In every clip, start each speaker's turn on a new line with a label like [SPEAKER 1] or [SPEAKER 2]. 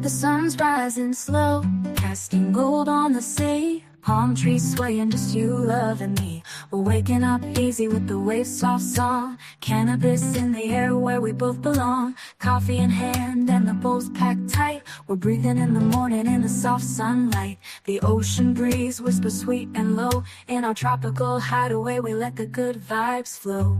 [SPEAKER 1] The sun's rising slow, casting gold on the sea. Palm trees swaying, just you, love, and me. We're waking up easy with the waves' soft song. Cannabis in the air where we both belong. Coffee in hand and the bowls packed tight. We're breathing in the morning in the soft sunlight. The ocean breeze whispers sweet and low. In our tropical hideaway we let the good vibes flow.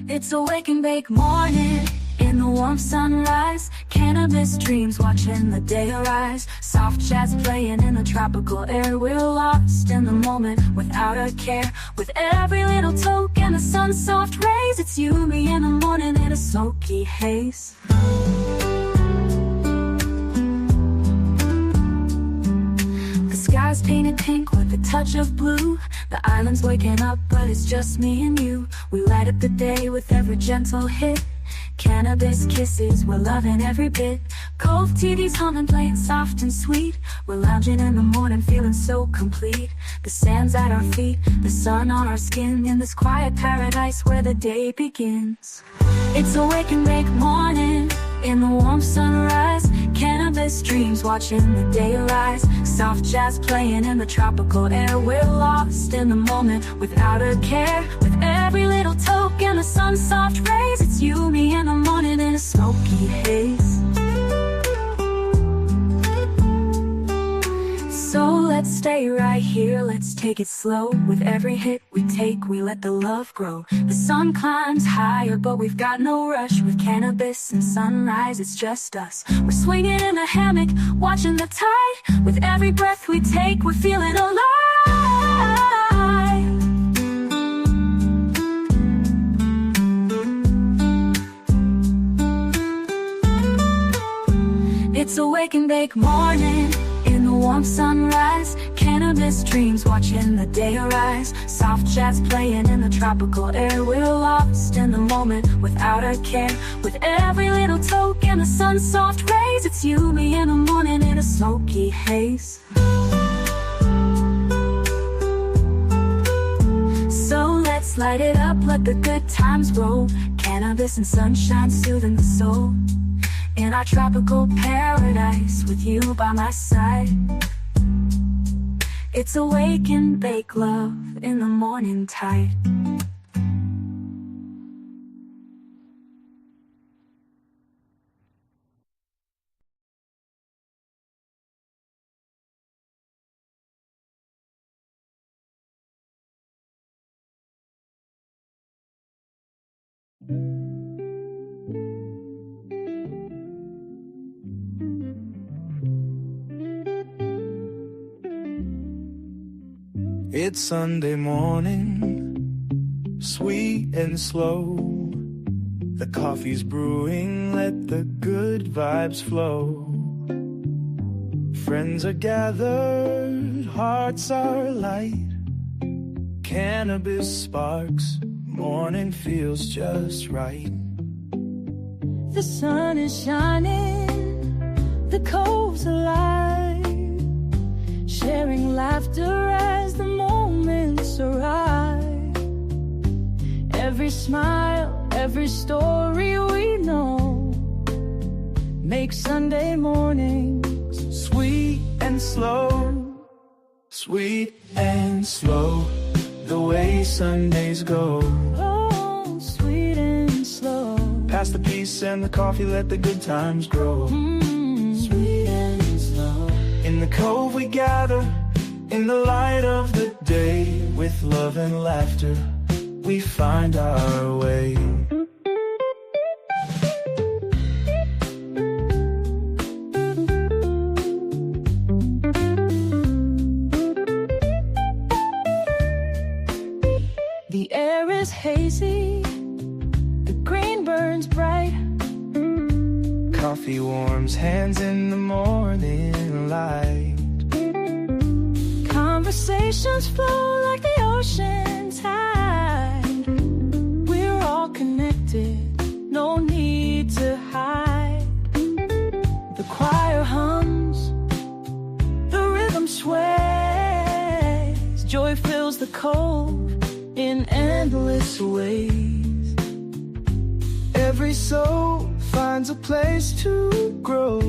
[SPEAKER 1] It's a wake and bake morning in the warm sunrise. Cannabis dreams watching the day arise. Soft jazz playing in the tropical air. We're lost in the moment without a care. With every little toke and the sun's soft rays. It's you, me in the morning in a smoky haze. The sky's painted pink with a touch of blue. The island's waking up but it's just me and you. We light up the day with every gentle hit. Cannabis kisses, we're loving every bit. Cove TV's humming, playing soft and sweet. We're lounging in the morning, feeling so complete. The sand's at our feet, the sun on our skin. In this quiet paradise where the day begins. It's a wake and bake morning in the warm sunrise. Cannabis dreams watching the day arise. Soft jazz playing in the tropical air. We're lost in the moment without a care. With every little toke and the sun's soft rays. It's you, me in the morning in a smoky haze. So let's stay right here, let's take it slow. With every hit we take, we let the love grow. The sun climbs higher, but we've got no rush. With cannabis and sunrise, it's just us. We're swinging in the hammock, watching the tide. With every breath we take, we're feeling alive. It's a wake and bake morning in the warm sunrise. Cannabis dreams watching the day arise. Soft jazz playing in the tropical air. We're lost in the moment without a care. With every little toke and the sun's soft rays. It's you, me in the morning in a smoky haze. So let's light it up, let the good times roll. Cannabis and sunshine soothing the soul. In our tropical paradise with you by my side. It's a wake and bake love in the morning tide.
[SPEAKER 2] It's Sunday morning, sweet and slow. The coffee's brewing, let the good vibes flow. Friends are gathered, hearts are light. Cannabis sparks, morning feels just right.
[SPEAKER 3] The sun is shining, the cove's alive. Sharing laughter as the moments arrive. Every smile, every story we know makes Sunday mornings
[SPEAKER 2] sweet and slow. Sweet and slow, the way Sundays go.
[SPEAKER 3] Oh, sweet and slow.
[SPEAKER 2] Pass the peace and the coffee, let the good times grow.
[SPEAKER 3] Sweet and slow.
[SPEAKER 2] In the cove we gather, in the light of the day. With love and laughter, we find our way.
[SPEAKER 3] The air is hazy, the green burns bright.
[SPEAKER 2] Coffee warms hands in the morning light.
[SPEAKER 3] Conversations flow like the ocean tide. We're all connected, no need to hide. The choir hums, the rhythm sways. Joy fills the cove in endless ways.
[SPEAKER 2] Every soul finds a place to grow.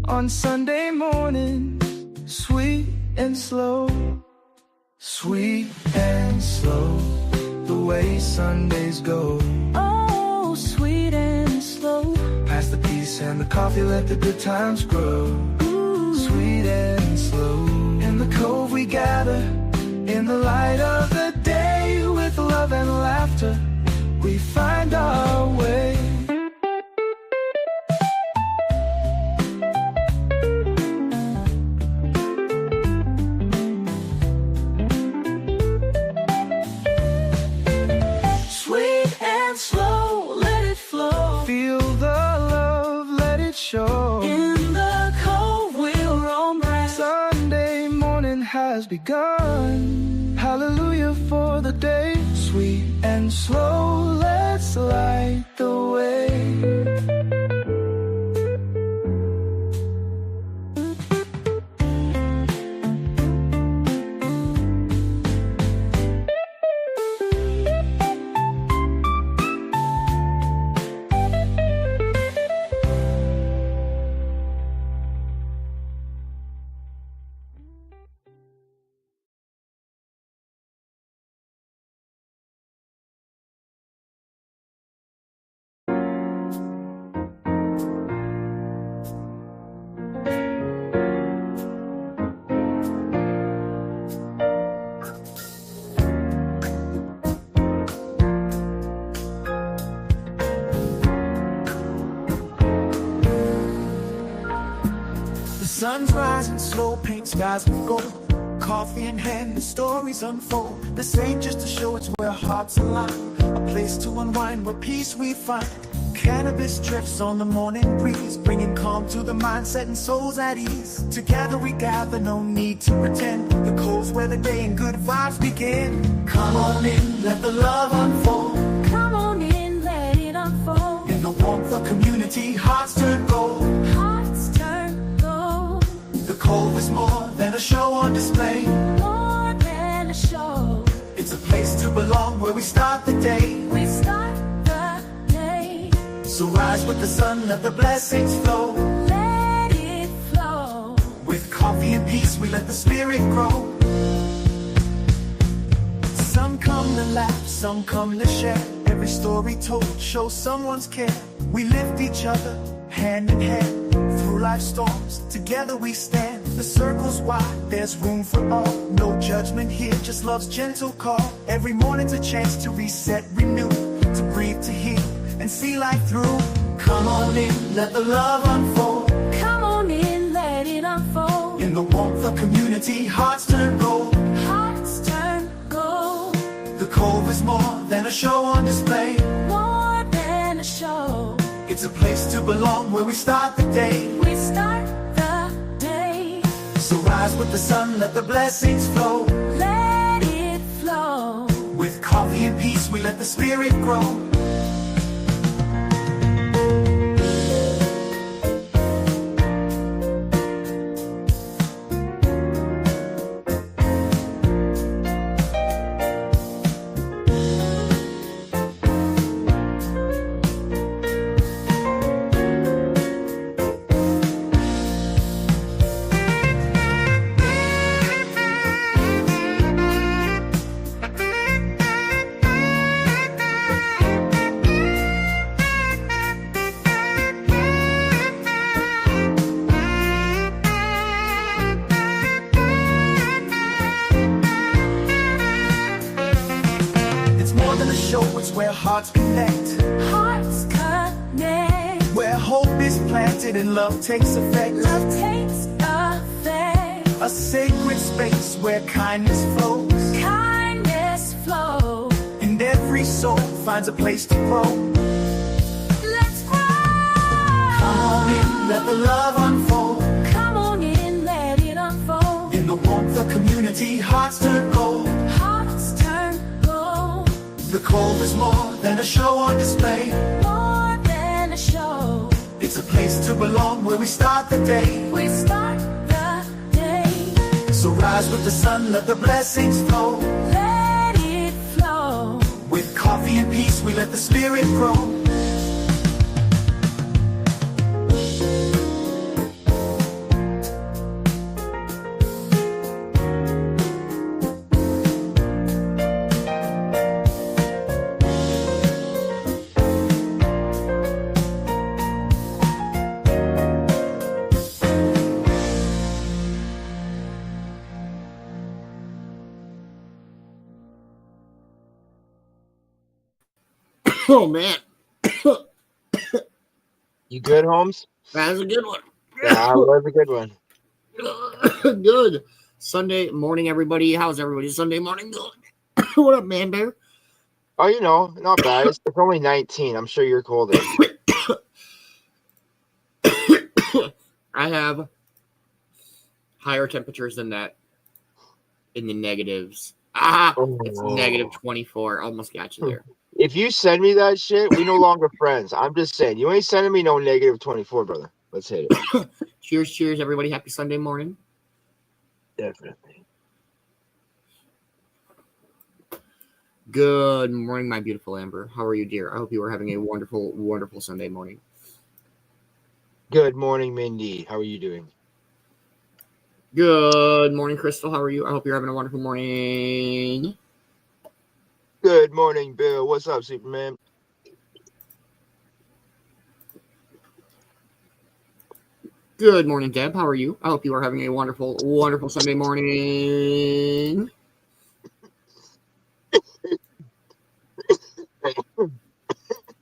[SPEAKER 2] on Sunday mornings, sweet and slow. Sweet and slow, the way Sundays go.
[SPEAKER 3] Oh, sweet and slow.
[SPEAKER 2] Pass the peace and the coffee, let the good times grow.
[SPEAKER 3] Ooh.
[SPEAKER 2] Sweet and slow. In the Cove we gather, in the light of the day. With love and laughter, we find our way.
[SPEAKER 3] In the Cove we'll roam right.
[SPEAKER 2] Sunday morning has begun. Hallelujah for the day. Sweet and slow, let's light the way.
[SPEAKER 4] Sun's rising slow, paint skies with gold. Coffee in hand, the stories unfold. This ain't just a show, it's where hearts align. A place to unwind, where peace we find. Cannabis drifts on the morning breeze, bringing calm to the mind, setting souls at ease. Together we gather, no need to pretend. The Cove's where the day and good vibes begin. Come on in, let the love unfold.
[SPEAKER 3] Come on in, let it unfold.
[SPEAKER 4] In the warmth of community, hearts turn gold.
[SPEAKER 3] Hearts turn gold.
[SPEAKER 4] The Cove is more than a show on display.
[SPEAKER 3] More than a show.
[SPEAKER 4] It's a place to belong, where we start the day.
[SPEAKER 3] We start the day.
[SPEAKER 4] So rise with the sun, let the blessings flow.
[SPEAKER 3] Let it flow.
[SPEAKER 4] With coffee and peace, we let the spirit grow. Some come to laugh, some come to share. Every story told shows someone's care. We lift each other, hand in hand. Through life's storms, together we stand. The circle's wide, there's room for all. No judgment here, just love's gentle call. Every morning's a chance to reset, renew, to breathe, to heal, and see life through. Come on in, let the love unfold.
[SPEAKER 3] Come on in, let it unfold.
[SPEAKER 4] In the warmth of community, hearts turn gold.
[SPEAKER 3] Hearts turn gold.
[SPEAKER 4] The Cove is more than a show on display.
[SPEAKER 3] More than a show.
[SPEAKER 4] It's a place to belong, where we start the day.
[SPEAKER 3] We start the day.
[SPEAKER 4] So rise with the sun, let the blessings flow.
[SPEAKER 3] Let it flow.
[SPEAKER 4] With coffee and peace, we let the spirit grow. It's where hearts connect.
[SPEAKER 3] Hearts connect.
[SPEAKER 4] Where hope is planted and love takes effect.
[SPEAKER 3] Love takes effect.
[SPEAKER 4] A sacred space where kindness flows.
[SPEAKER 3] Kindness flows.
[SPEAKER 4] And every soul finds a place to grow.
[SPEAKER 3] Let's grow.
[SPEAKER 4] Come on in, let the love unfold.
[SPEAKER 3] Come on in, let it unfold.
[SPEAKER 4] In the warmth of community, hearts turn gold.
[SPEAKER 3] Hearts turn gold.
[SPEAKER 4] The Cove is more than a show on display.
[SPEAKER 3] More than a show.
[SPEAKER 4] It's a place to belong, where we start the day.
[SPEAKER 3] We start the day.
[SPEAKER 4] So rise with the sun, let the blessings flow.
[SPEAKER 3] Let it flow.
[SPEAKER 4] With coffee and peace, we let the spirit grow.
[SPEAKER 5] Oh, man.
[SPEAKER 6] You good, Holmes?
[SPEAKER 5] That was a good one.
[SPEAKER 6] That was a good one.
[SPEAKER 5] Good. Sunday morning, everybody. How's everybody Sunday morning going? What up, Man-Bear?
[SPEAKER 6] Oh, you know, not bad. It's only 19. I'm sure you're colder.
[SPEAKER 5] I have higher temperatures than that in the negatives. It's negative 24. Almost got you there.
[SPEAKER 6] If you send me that shit, we no longer friends. I'm just saying. You ain't sending me no negative 24, brother. Let's hit it.
[SPEAKER 5] Cheers, cheers, everybody. Happy Sunday morning.
[SPEAKER 6] Definitely.
[SPEAKER 5] Good morning, my beautiful Amber. How are you, dear? I hope you are having a wonderful, wonderful Sunday morning.
[SPEAKER 6] Good morning, Mindy. How are you doing?
[SPEAKER 5] Good morning, Crystal. How are you? I hope you're having a wonderful morning.
[SPEAKER 6] Good morning, Bill. What's up, Superman?
[SPEAKER 5] Good morning, Deb. How are you? I hope you are having a wonderful, wonderful Sunday morning.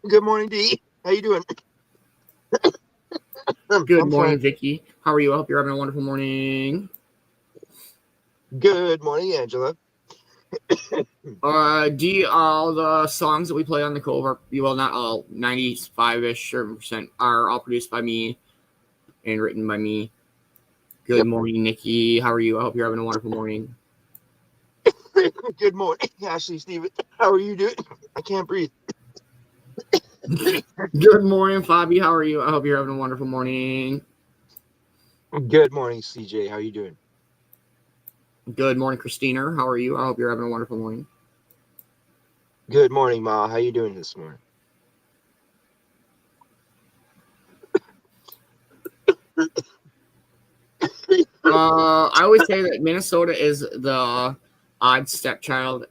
[SPEAKER 6] Good morning, D. How you doing?
[SPEAKER 5] Good morning, Vicki. How are you? I hope you're having a wonderful morning.
[SPEAKER 6] Good morning, Angela.
[SPEAKER 5] D, all the songs that we play on the Cove are, well, not all, 95-ish percent are all produced by me and written by me. Good morning, Nikki. How are you? I hope you're having a wonderful morning.
[SPEAKER 6] Good morning, Ashley Steven. How are you doing? I can't breathe.
[SPEAKER 5] Good morning, Fabi. How are you? I hope you're having a wonderful morning.
[SPEAKER 6] Good morning, CJ. How are you doing?
[SPEAKER 5] Good morning, Christina. How are you? I hope you're having a wonderful morning.
[SPEAKER 6] Good morning, Ma. How you doing this morning?
[SPEAKER 5] I always say that Minnesota is the odd stepchild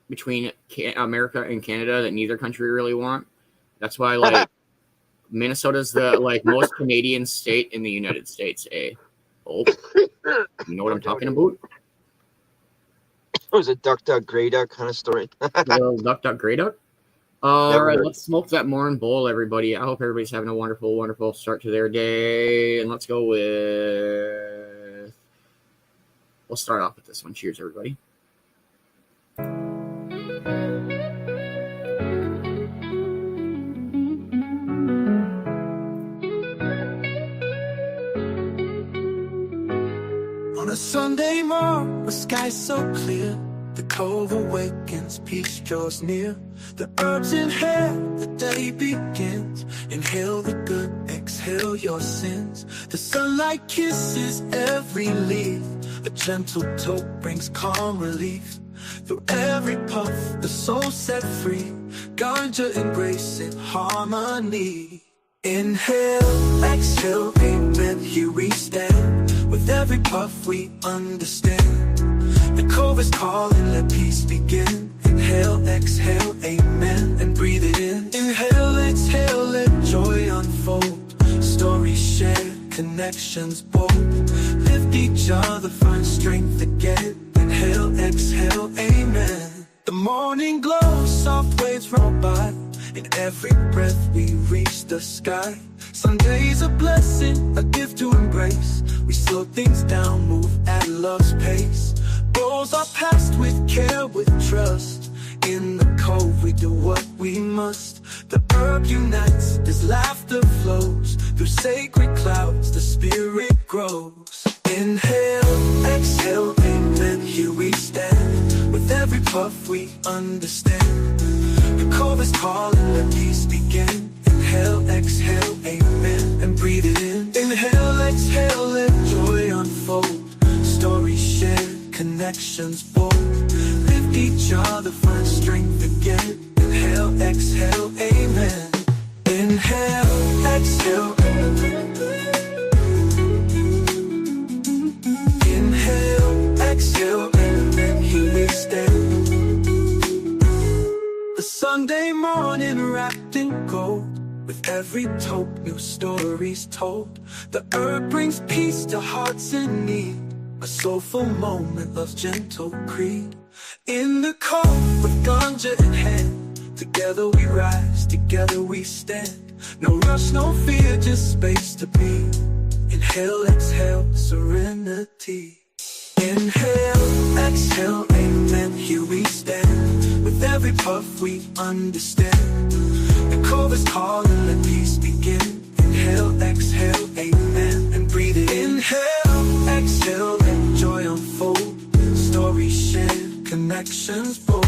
[SPEAKER 5] between America and Canada that neither country really want. That's why, like, Minnesota's the most Canadian state in the United States. Oh, you know what I'm talking about?
[SPEAKER 6] It was a duck, duck, gray duck kind of story.
[SPEAKER 5] Duck, duck, gray duck. All right, let's smoke that morning bowl, everybody. I hope everybody's having a wonderful, wonderful start to their day. And let's go with... We'll start off with this one. Cheers, everybody.
[SPEAKER 4] On a Sunday morning, the sky's so clear, the Cove awakens, peace draws near. The birds inhale, the day begins. Inhale the good, exhale your sins. The sunlight kisses every leaf. A gentle toke brings calm relief. Through every puff, the soul set free. Ganja embracing harmony. Inhale, exhale, amen, here we stand. With every puff we understand. The Cove is calling, let peace begin. Inhale, exhale, amen, and breathe it in. Inhale, exhale, let joy unfold. Stories shared, connections bold. Lift each other, find strength again. Inhale, exhale, amen. The morning glow, soft waves roll by. In every breath we reach the sky. Sunday's a blessing, a gift to embrace. We slow things down, move at love's pace. Rolls our past with care, with trust. In the Cove we do what we must. The herb unites, as laughter flows. Through sacred clouds the spirit grows. Inhale, exhale, amen, here we stand. With every puff we understand. The Cove is calling, let peace begin. Inhale, exhale, amen, and breathe it in. Inhale, exhale, let joy unfold. Stories shared, connections bold. Lift each other, find strength again. Inhale, exhale, amen. Inhale, exhale. Inhale, exhale, amen, here we stand. A Sunday morning wrapped in gold. With every toke, new stories told. The herb brings peace to hearts in need. A soulful moment, love's gentle creed. In the Cove with ganja in hand, the
[SPEAKER 2] Together we rise, together we stand. No rush, no fear, just space to be. Inhale, exhale, serenity. Inhale, exhale, amen, here we stand. With every puff we understand. The cove is calling, let peace begin. Inhale, exhale, amen, and breathe it. Inhale, exhale, let joy unfold. Stories shared, connections bold.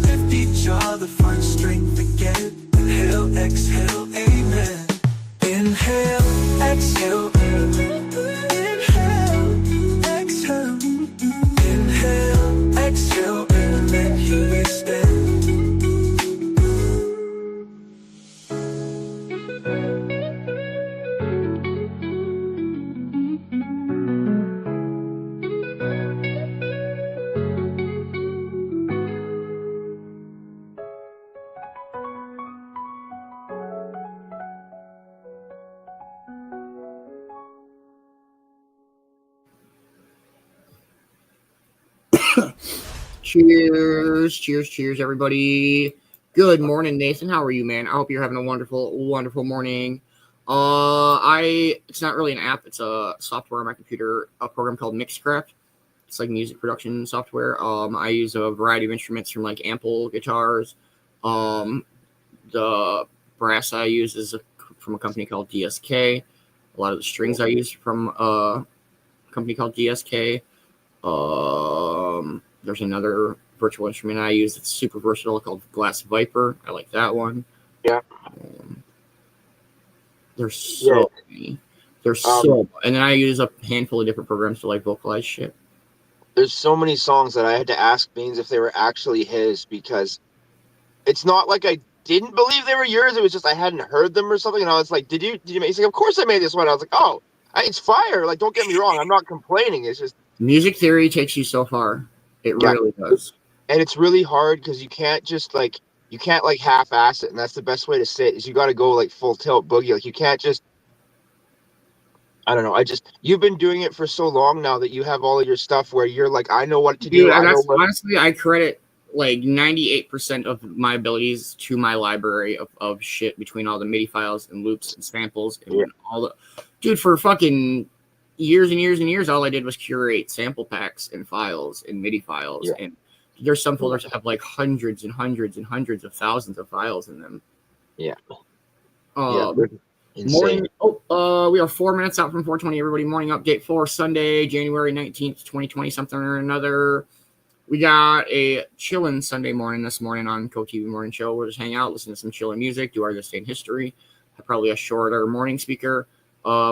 [SPEAKER 2] Lift each other, find strength again. Inhale, exhale, amen. Inhale, exhale, inhale, exhale. Inhale, exhale, amen, here we stand.
[SPEAKER 5] Cheers, everybody. Good morning, Nathan. How are you, man? I hope you're having a wonderful morning. It's not really an app. It's a software on my computer, a program called Mixcraft. It's like music production software. I use a variety of instruments from like ample guitars. The brass I use is from a company called DSK. A lot of the strings I use from a company called DSK. There's another virtual instrument I use that's super versatile called Glass Viper. I like that one.
[SPEAKER 6] Yeah.
[SPEAKER 5] There's so many. And then I use a handful of different programs to like vocalize shit.
[SPEAKER 6] There's so many songs that I had to ask Beanz if they were actually his, because it's not like I didn't believe they were yours. It was just I hadn't heard them or something. And I was like, did you make? He's like, of course I made this one. I was like, oh, it's fire. Like, don't get me wrong. I'm not complaining. It's just
[SPEAKER 5] music theory takes you so far. It really does.
[SPEAKER 6] And it's really hard because you can't half-ass it. And that's the best way to say it, is you got to go like full tilt boogie. Like, you can't just, I don't know. You've been doing it for so long now that you have all of your stuff where you're like, I know what to do.
[SPEAKER 5] Honestly, I credit like 98% of my abilities to my library of shit between all the MIDI files and loops and samples and all the, dude, for fucking years and years and years, all I did was curate sample packs and files and MIDI files. Yeah. And there's some folders that have like hundreds and hundreds and hundreds of thousands of files in them.
[SPEAKER 6] Yeah.
[SPEAKER 5] Morning. We are 4 minutes out from 4:20. Everybody, morning update for Sunday, January 19th, 2020, something or another. We got a Chillin Sunday morning this morning on Cove TV Morning Show. We'll just hang out, listen to some Chillin music, do our This Day in History. Probably a shorter morning speaker. I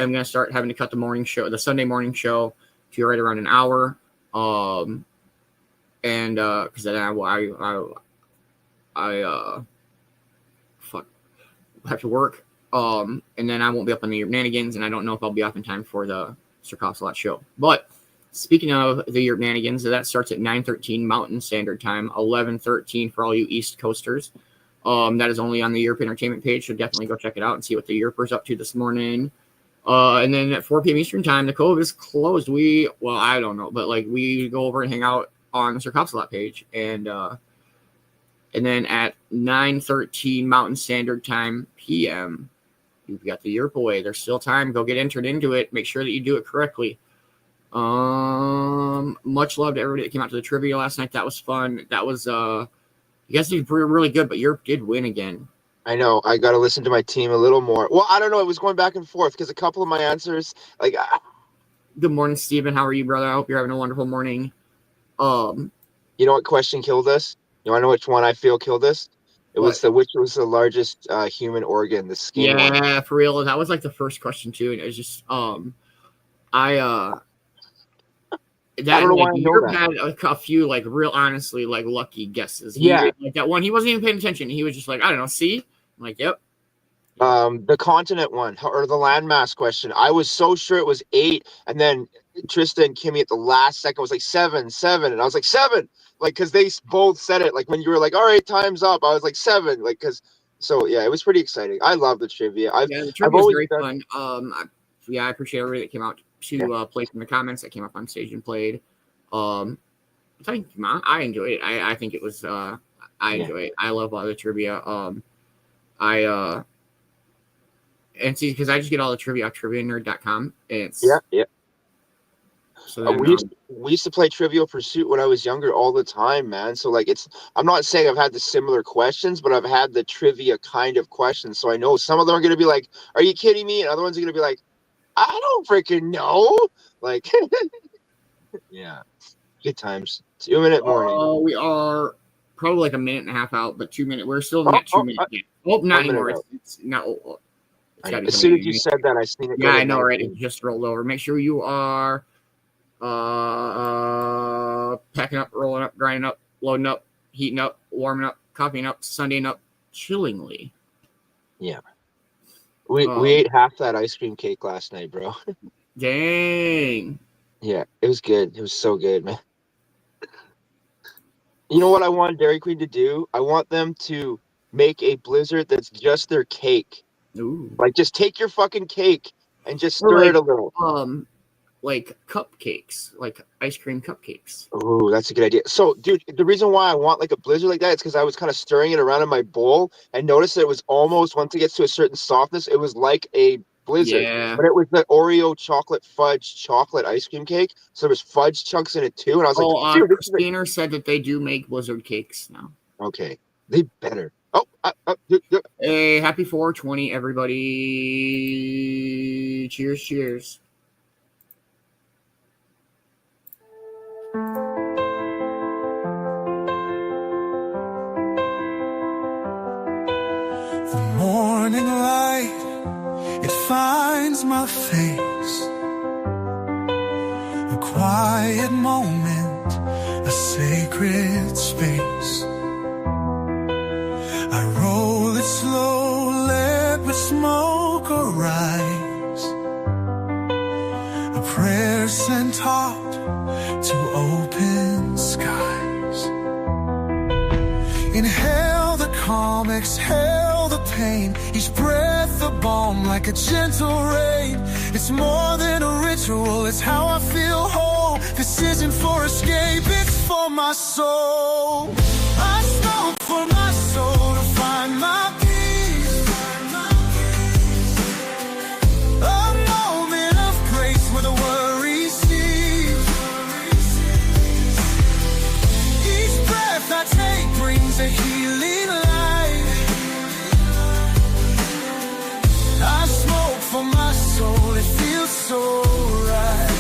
[SPEAKER 5] am going to start having to cut the Sunday morning show to right around an hour. Because then I have to work. And then I won't be up on the Manigans, and I don't know if I'll be off in time for the Sir Cops-a-Lot show. But speaking of the Manigans, that starts at 9:13 Mountain Standard Time, 11:13 for all you East Coasters. That is only on the Europe Entertainment page, so definitely go check it out and see what the Europe's up to this morning. And then at 4 p.m. Eastern Time, the Cove is closed. I don't know, but like we go over and hang out on the Sir Cops-a-Lot page, and then at 9:13 Mountain Standard Time p.m., you've got the Europe away. There's still time. Go get entered into it. Make sure that you do it correctly. Much love to everybody that came out to the trivia last night. That was fun. That was you guys did really good, but Europe did win again.
[SPEAKER 6] I know. I got to listen to my team a little more. Well, I don't know. It was going back and forth because a couple of my answers, like.
[SPEAKER 5] Good morning, Steven. How are you, brother? I hope you're having a wonderful morning.
[SPEAKER 6] You know what question killed us? You want to know which one I feel killed us? Which was the largest human organ, the skin one.
[SPEAKER 5] Yeah, for real. That was like the first question too, and it was just I don't know why Europe had a few like real honestly like lucky guesses. Like that one, he wasn't even paying attention. He was just like, I don't know, see? I'm like, yep.
[SPEAKER 6] The continent one or the landmass question. I was so sure it was 8, and then Trista and Kimmy at the last second was like 7, and I was like 7, like because they both said it. Like when you were like, all right, time's up, I was like 7, like because. So yeah, it was pretty exciting. I love the trivia.
[SPEAKER 5] The trivia was very fun. I appreciate everybody that came out to play from the comments, that came up on stage and played. I think I enjoyed it. I think it was I enjoy it. I love all the trivia. And see, because I just get all the trivia off trivianerd.com. And it's
[SPEAKER 6] yeah.
[SPEAKER 5] So then,
[SPEAKER 6] we used to play Trivial Pursuit when I was younger all the time, man. So like, I'm not saying I've had the similar questions, but I've had the trivia kind of questions. So I know some of them are going to be like, "Are you kidding me?" And other ones are going to be like, "I don't freaking know." Like, yeah, good times. 2 minute morning.
[SPEAKER 5] We are probably like a minute and a half out, but 2 minutes. We're still in that 2 minute. Not anymore. It's not.
[SPEAKER 6] As soon as you said that, I seen it.
[SPEAKER 5] Yeah, I know, right? It just rolled over. Make sure you are packing up, rolling up, grinding up, loading up, heating up, warming up, copying up, Sundaying up, chillingly.
[SPEAKER 6] Yeah. We ate half that ice cream cake last night, bro.
[SPEAKER 5] Dang.
[SPEAKER 6] Yeah, it was good. It was so good, man. You know what I want Dairy Queen to do? I want them to make a Blizzard that's just their cake.
[SPEAKER 5] Ooh.
[SPEAKER 6] Like, just take your fucking cake and just stir it a little.
[SPEAKER 5] Like cupcakes, like ice cream cupcakes.
[SPEAKER 6] Oh, that's a good idea. So, dude, the reason why I want like a Blizzard like that is because I was kind of stirring it around in my bowl and noticed that it was almost, once it gets to a certain softness, it was like a Blizzard.
[SPEAKER 5] Yeah.
[SPEAKER 6] But it was the Oreo chocolate fudge chocolate ice cream cake. So there was fudge chunks in it too. And I was like, dude,
[SPEAKER 5] Christina said that they do make Blizzard cakes now.
[SPEAKER 6] Okay. They better.
[SPEAKER 5] Hey, happy 420, everybody. Cheers, cheers.
[SPEAKER 4] The morning light, it finds my face. A quiet moment, a sacred space. I roll it slow, let with smoke arise. A prayer sent out to open skies. Inhale the calm, exhale the pain. Each breath a balm like a gentle rain. It's more than a ritual, it's how I feel whole. This isn't for escape, it's for my soul. I smoke for my soul to find my peace. A moment of grace where the worries cease. Each breath I take brings a healing light. I smoke for my soul, it feels so right.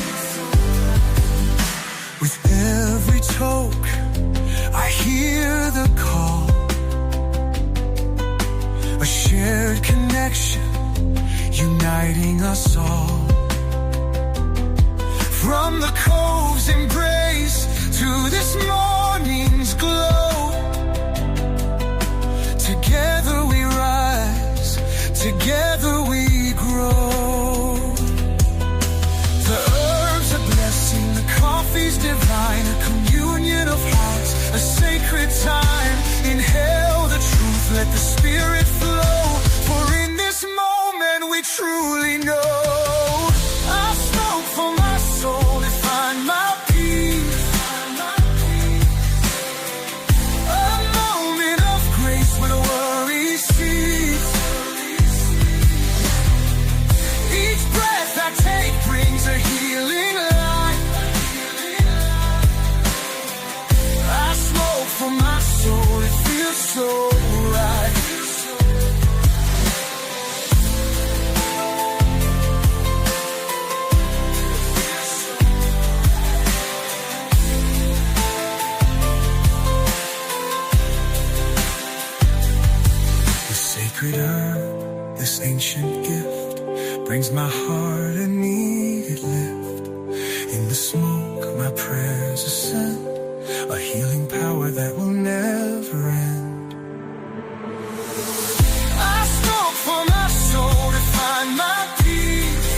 [SPEAKER 4] With every toke, I hear the call. A shared connection, uniting us all. From the cove's embrace to this morning's glow. Together we rise, together we grow. The herbs are blessing, the coffee's divine. A communion of hearts, a sacred time. Inhale the truth, let the spirit flow. For in this moment we truly know. I smoke for my soul to find my peace. A moment of grace when the worries cease. Each breath I take brings a healing light. I smoke for my soul, it feels so right. This sacred herb, this ancient gift, brings my heart a needed lift. In the smoke, my prayers ascend, a healing power that will never end. I smoke for my soul to find my peace.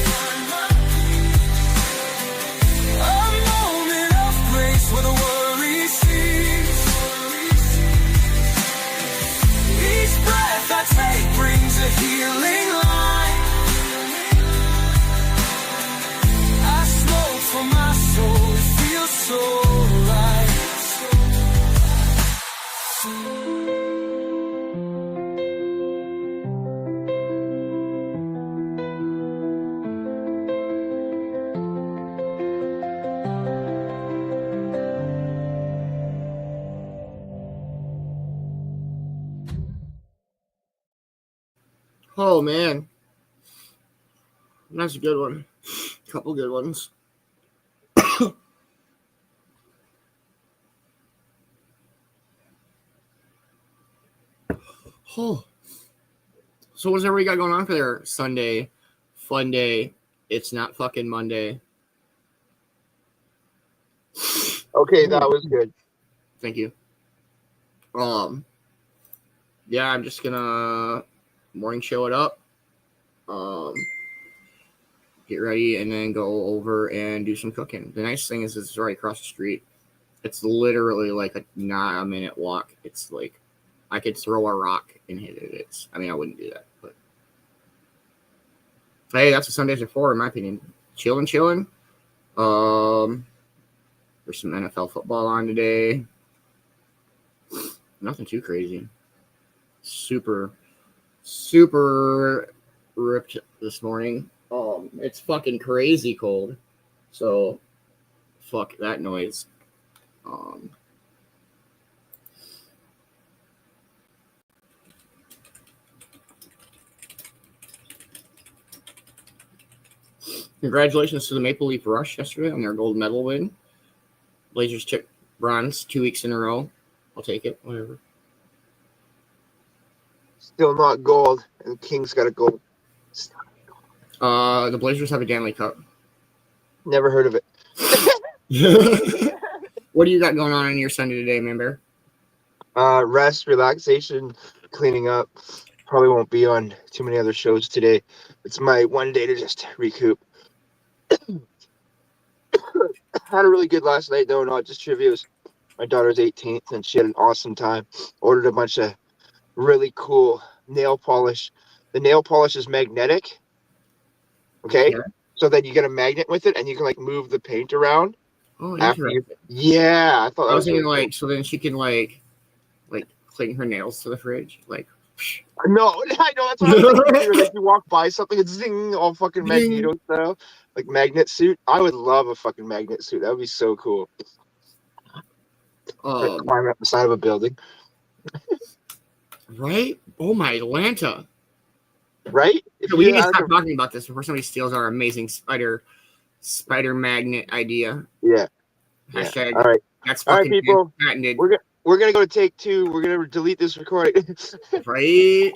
[SPEAKER 4] A moment of grace where the worries cease. Each breath I take brings a healing light. I smoke for my soul, it feels so right.
[SPEAKER 5] Oh man, that's a good one. Couple good ones. Oh. So what's everybody got going on for their Sunday fun day? It's not fucking Monday.
[SPEAKER 6] Okay, that was good.
[SPEAKER 5] Thank you. Yeah, I'm just gonna morning show it up. Get ready and then go over and do some cooking. The nice thing is it's right across the street. It's literally like not a minute walk. It's like I could throw a rock and hit it. I mean, I wouldn't do that, but hey, that's what Sundays are for, in my opinion. Chillin'. There's some NFL football on today. Nothing too crazy. Super ripped this morning. It's fucking crazy cold. So fuck that noise. Congratulations to the Maple Leaf Rush yesterday on their gold medal win. Blazers took bronze 2 weeks in a row. I'll take it, whatever.
[SPEAKER 6] Still not gold, and Kings got a gold.
[SPEAKER 5] The Blazers have a Danley Cup.
[SPEAKER 6] Never heard of it.
[SPEAKER 5] What do you got going on your Sunday today, Man-Bear?
[SPEAKER 6] Rest, relaxation, cleaning up. Probably won't be on too many other shows today. It's my one day to just recoup. Had a really good last night, though. Not just trivia. It was my daughter's 18th, and she had an awesome time. Ordered a bunch of really cool nail polish. The nail polish is magnetic. Okay? So then you get a magnet with it, and you can, like, move the paint around.
[SPEAKER 5] Oh, interesting.
[SPEAKER 6] Yeah, I thought that
[SPEAKER 5] I was thinking,
[SPEAKER 6] really
[SPEAKER 5] like, cool. So then she can, like cling her nails to the fridge. Like,
[SPEAKER 6] no, I know that's what I was thinking. Like, you walk by something, it's zing, all fucking Magneto style. Like, magnet suit. I would love a fucking magnet suit. That would be so cool. Like, climb up the side of a building.
[SPEAKER 5] Right? Oh, my Atlanta.
[SPEAKER 6] Right?
[SPEAKER 5] We need to stop talking about this before somebody steals our amazing spider magnet idea.
[SPEAKER 6] Yeah.
[SPEAKER 5] Hashtag.
[SPEAKER 6] All right.
[SPEAKER 5] That's
[SPEAKER 6] all right,
[SPEAKER 5] fucking
[SPEAKER 6] people.
[SPEAKER 5] patented.
[SPEAKER 6] We're gonna go to take 2. We're gonna delete this recording.
[SPEAKER 5] Right.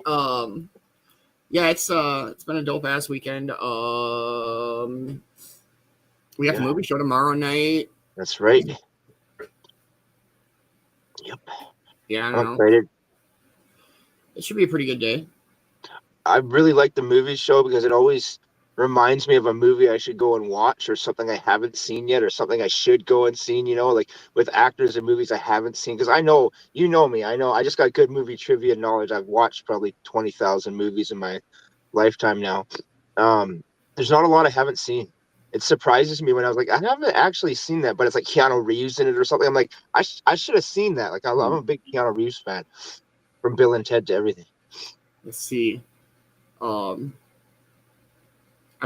[SPEAKER 5] Yeah, it's been a dope ass weekend. We got the movie show tomorrow night.
[SPEAKER 6] That's right. Yep.
[SPEAKER 5] Yeah, I
[SPEAKER 6] I'm
[SPEAKER 5] don't know.
[SPEAKER 6] excited.
[SPEAKER 5] It should be a pretty good day.
[SPEAKER 6] I really like the movie show because it always reminds me of a movie I should go and watch, or something I haven't seen yet, or something I should go and see, you know, like with actors and movies I haven't seen. Because I know, you know me, I know I just got good movie trivia knowledge. I've watched probably 20,000 movies in my lifetime now. There's not a lot I haven't seen. It surprises me when I was like, I haven't actually seen that, but it's like Keanu Reeves in it or something. I'm like, I should have seen that. Like, I'm a big Keanu Reeves fan, from Bill and Ted to everything.
[SPEAKER 5] Let's see. I've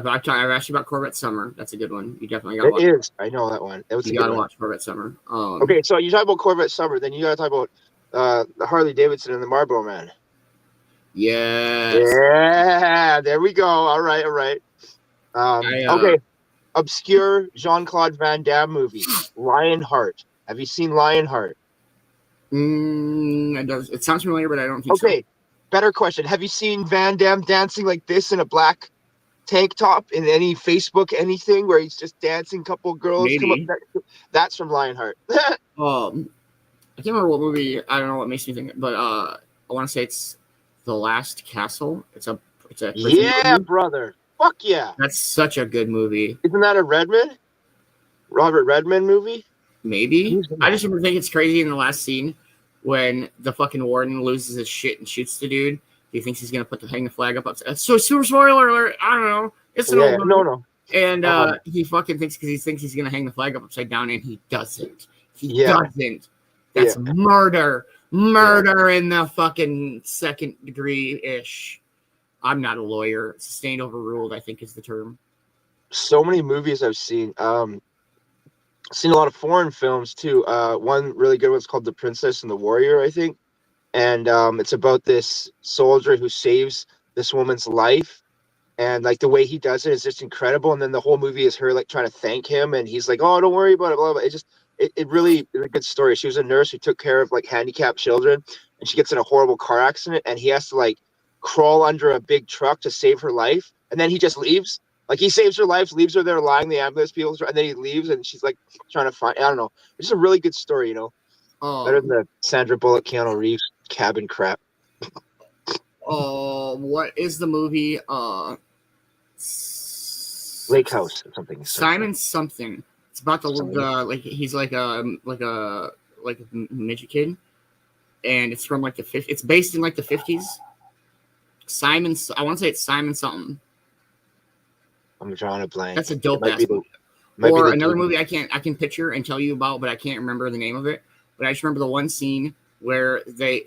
[SPEAKER 5] asked you about Corvette Summer. That's a good one. You definitely got to watch.
[SPEAKER 6] It is. I know that one. That was
[SPEAKER 5] you got to watch Corvette Summer.
[SPEAKER 6] Okay, so you talk about Corvette Summer, then you got to talk about the Harley Davidson and the Marlboro Man. Yeah, there we go. All right. Okay, obscure Jean-Claude Van Damme movie, Lionheart. Have you seen Lionheart?
[SPEAKER 5] It sounds familiar, but I don't think so.
[SPEAKER 6] Okay, better question. Have you seen Van Damme dancing like this in a black tank top in any Facebook anything where he's just dancing? Couple girls
[SPEAKER 5] Maybe.
[SPEAKER 6] come up. That's from Lionheart.
[SPEAKER 5] I can't remember what movie. I don't know what makes me think, but I want to say it's The Last Castle. It's a
[SPEAKER 6] movie. Brother. Fuck yeah.
[SPEAKER 5] That's such a good movie.
[SPEAKER 6] Isn't that a Robert Redman movie?
[SPEAKER 5] Maybe. I just remember thinking it's crazy in the last scene when the fucking warden loses his shit and shoots the dude. He thinks he's gonna hang the flag up upside. So super spoiler alert. I don't know. It's an old movie. No. And he fucking thinks because he thinks he's gonna hang the flag up upside down, and he doesn't. He doesn't. That's murder. Murder in the fucking second degree ish. I'm not a lawyer. Sustained overruled, I think is the term.
[SPEAKER 6] So many movies I've seen. Seen a lot of foreign films too. One really good one's called The Princess and the Warrior, I think. And it's about this soldier who saves this woman's life. And like the way he does it is just incredible. And then the whole movie is her like trying to thank him, and he's like, "Oh, don't worry about it." Blah, blah. It really is a good story. She was a nurse who took care of like handicapped children, and she gets in a horrible car accident, and he has to like crawl under a big truck to save her life, and then he just leaves. Like he saves her life, leaves her there lying, the ambulance people, and then he leaves, and she's like trying to find. I don't know. It's just a really good story, you know. Better than the Sandra Bullock, Keanu Reeves cabin crap.
[SPEAKER 5] What is the movie?
[SPEAKER 6] Lake House or something.
[SPEAKER 5] Simon something. It's about the like he's like a midget kid, and it's from like the 50s. It's based in like the 50s. Simon, I want to say it's Simon something.
[SPEAKER 6] I'm drawing a blank.
[SPEAKER 5] That's a dope ass movie. Or another movie I can picture and tell you about, but I can't remember the name of it. But I just remember the one scene where the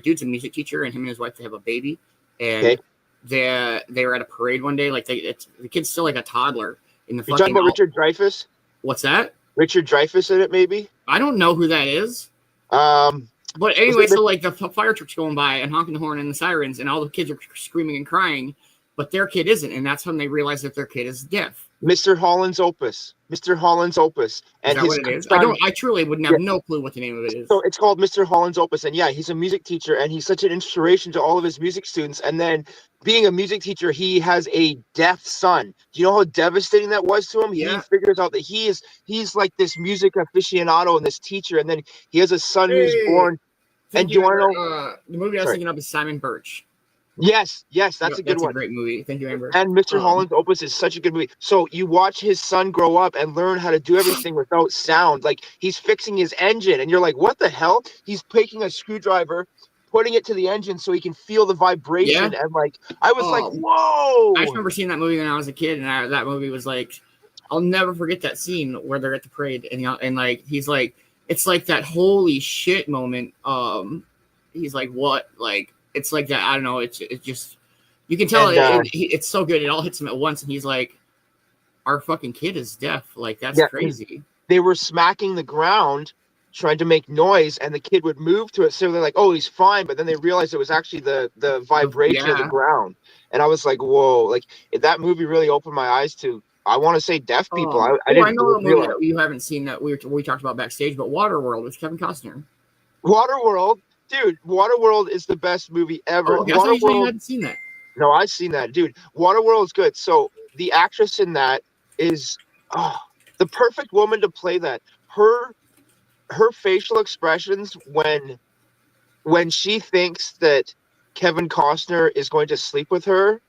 [SPEAKER 5] dude's a music teacher, and him and his wife, they have a baby, and they were at a parade one day. Like the kid's still like a toddler in the. You're
[SPEAKER 6] talking about Richard Dreyfuss?
[SPEAKER 5] What's that?
[SPEAKER 6] Richard Dreyfuss in it, maybe?
[SPEAKER 5] I don't know who that is. But anyway, so like the fire truck's going by and honking the horn and the sirens, and all the kids are screaming and crying, but their kid isn't, and that's when they realize that their kid is deaf.
[SPEAKER 6] Mr. Holland's Opus. Mr. Holland's Opus. And
[SPEAKER 5] is that what it is? I truly wouldn't have no clue what the name of it is.
[SPEAKER 6] So it's called Mr. Holland's Opus. And yeah, he's a music teacher, and he's such an inspiration to all of his music students. And then being a music teacher, he has a deaf son. Do you know how devastating that was to him? Yeah. He figures out that he's like this music aficionado and this teacher, and then he has a son who's born. And do you want to know?
[SPEAKER 5] The movie I was thinking of is Simon Birch.
[SPEAKER 6] Yes, that's a good one.
[SPEAKER 5] That's a great movie. Thank you, Amber.
[SPEAKER 6] And Mr. Holland's Opus is such a good movie. So you watch his son grow up and learn how to do everything without sound. Like he's fixing his engine, and you're like, what the hell? He's taking a screwdriver, putting it to the engine so he can feel the vibration. And like, I was like, whoa.
[SPEAKER 5] I just remember seeing that movie when I was a kid, and that movie was like, I'll never forget that scene where they're at the parade, and like he's like, it's like that holy shit moment. He's like, what? Like, it's like that. I don't know. It's just, you can tell it's so good. It all hits him at once, and he's like, our fucking kid is deaf. Like, that's crazy.
[SPEAKER 6] They were smacking the ground trying to make noise, and the kid would move to it. So they're like, oh, he's fine. But then they realized it was actually the vibration of the ground. And I was like, whoa. Like, that movie really opened my eyes to, I want to say, deaf people. I
[SPEAKER 5] know a movie that you haven't seen that we talked about backstage, but Waterworld with Kevin Costner.
[SPEAKER 6] Waterworld? Dude, Waterworld is the best movie ever.
[SPEAKER 5] Waterworld, you hadn't seen that.
[SPEAKER 6] No, I've seen that, dude. Waterworld is good. So the actress in that is the perfect woman to play that. Her facial expressions when she thinks that Kevin Costner is going to sleep with her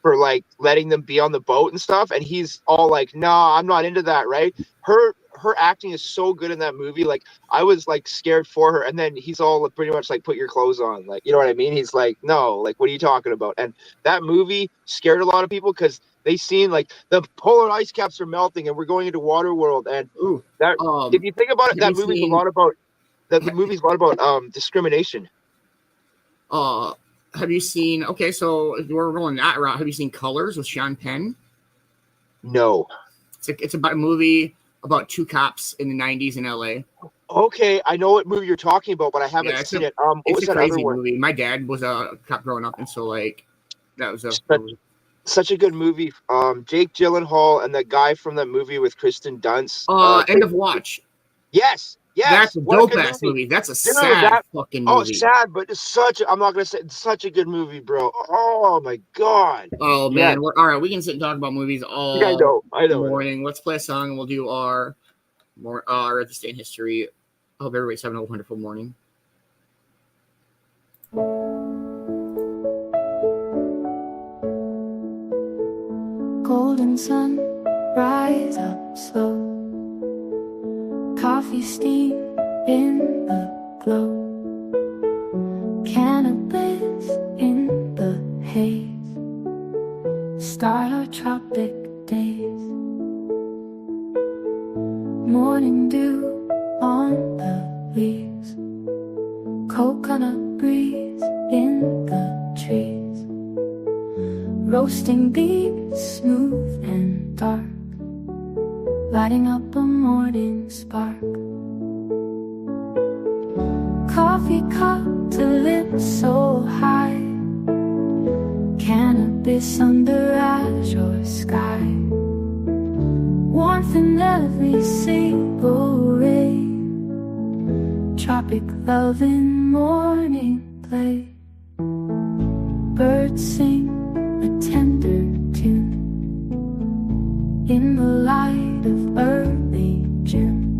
[SPEAKER 6] for like letting them be on the boat and stuff, and he's all like, "Nah, I'm not into that." Right? Her acting is so good in that movie. Like, I was like scared for her, and then he's all pretty much like, "Put your clothes on," like, you know what I mean? He's like, "No, like, what are you talking about?" And that movie scared a lot of people because they seen like the polar ice caps are melting, and we're going into Waterworld. And if you think about it, that movie's a lot about discrimination.
[SPEAKER 5] Have you seen? Okay, so we're rolling that route. Have you seen Colors with Sean Penn?
[SPEAKER 6] No.
[SPEAKER 5] It's about a movie about two cops in the 90s in LA.
[SPEAKER 6] Okay, I know what movie you're talking about, but I haven't seen it.
[SPEAKER 5] It's a crazy movie. My dad was a cop growing up, and so like that was
[SPEAKER 6] such a good movie. Jake Gyllenhaal and that guy from that movie with Kristen Dunst.
[SPEAKER 5] End of Watch.
[SPEAKER 6] Yes.
[SPEAKER 5] That's a dope ass movie. That's a sad fucking movie.
[SPEAKER 6] Oh, sad, but it's I'm not gonna say it's such a good movie, bro. Oh my god.
[SPEAKER 5] Oh man, all right. We can sit and talk about movies all morning. Let's play a song and we'll do our this day in history. I hope everybody's having a wonderful morning.
[SPEAKER 1] Golden sun, rise up slow. Coffee steam in the glow. Cannabis in the haze. Start our tropic days. Morning dew on the leaves. Coconut breeze in the trees. Roasting bees, smooth and dark. Lighting up a morning spark. Coffee cup to lips so high. Cannabis under azure sky, warmth in every single ray, tropic love in morning play. Birds sing a tender tune in the light of early June.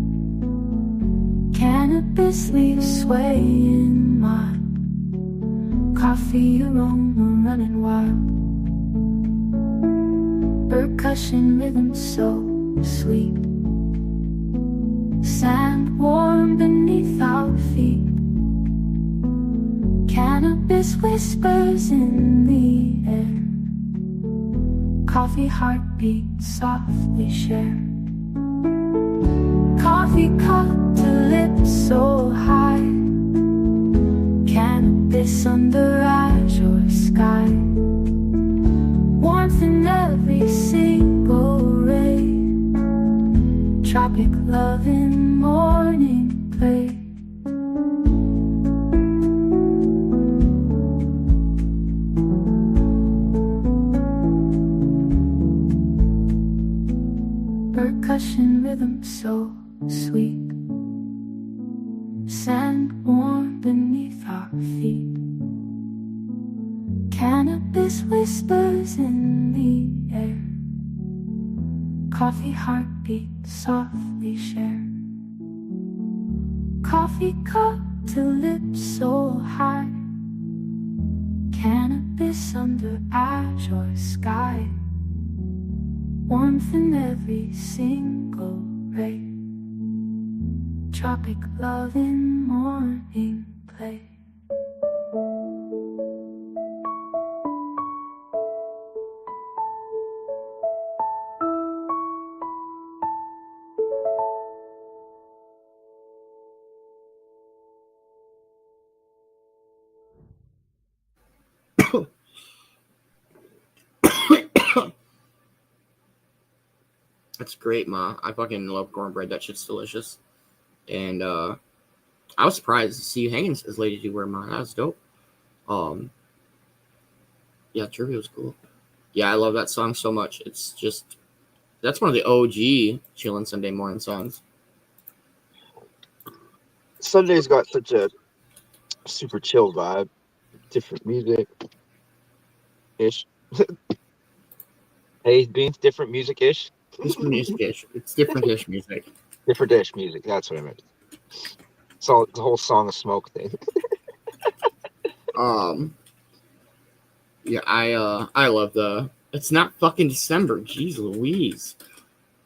[SPEAKER 1] Cannabis leaves sway in my coffee aroma running wild. Percussion rhythm so sweet, sand warm beneath our feet. Cannabis whispers in the air, coffee heartbeat softly share. Coffee cup to lips so high, cannabis under azure sky, warmth in every single ray, tropic love in morning play. Percussion rhythm so sweet, sand warm beneath our feet. Cannabis whispers in the air, coffee heartbeat softly share. Coffee cup to lips so high, cannabis under azure sky, warmth in every single ray, tropic love in morning play.
[SPEAKER 5] That's great, Ma. I fucking love cornbread. That shit's delicious. And I was surprised to see you hanging as late as you were, Ma. That was dope. Yeah, trivia was cool. Yeah, I love that song so much. It's just, that's one of the OG Chillin' Sunday morning songs.
[SPEAKER 6] Sunday's got such a super chill vibe. Different music ish. Hey, Beans, different music ish.
[SPEAKER 5] Different ish. It's different ish music.
[SPEAKER 6] Different ish music. That's what I meant. So the whole Song of Smoke thing.
[SPEAKER 5] Yeah, I love the. It's not fucking December. Jeez Louise.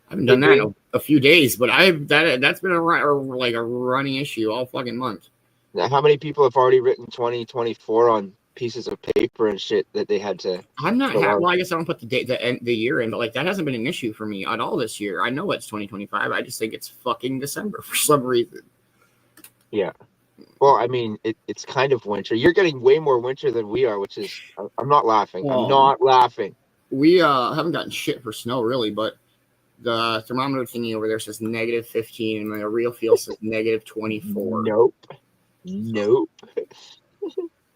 [SPEAKER 5] I haven't done that in a few days, but that's been a running issue all fucking month.
[SPEAKER 6] Now, how many people have already written 2024 on pieces of paper and shit that they had to?
[SPEAKER 5] I'm not. Well, I guess I don't put the year in, but like that hasn't been an issue for me at all this year. I know it's 2025. I just think it's fucking December for some reason.
[SPEAKER 6] Yeah. Well, I mean, it's kind of winter. You're getting way more winter than we are, which is, I'm not laughing. I'm not laughing.
[SPEAKER 5] We haven't gotten shit for snow really, but the thermometer thingy over there says -15, and my real feel says -24.
[SPEAKER 6] Nope.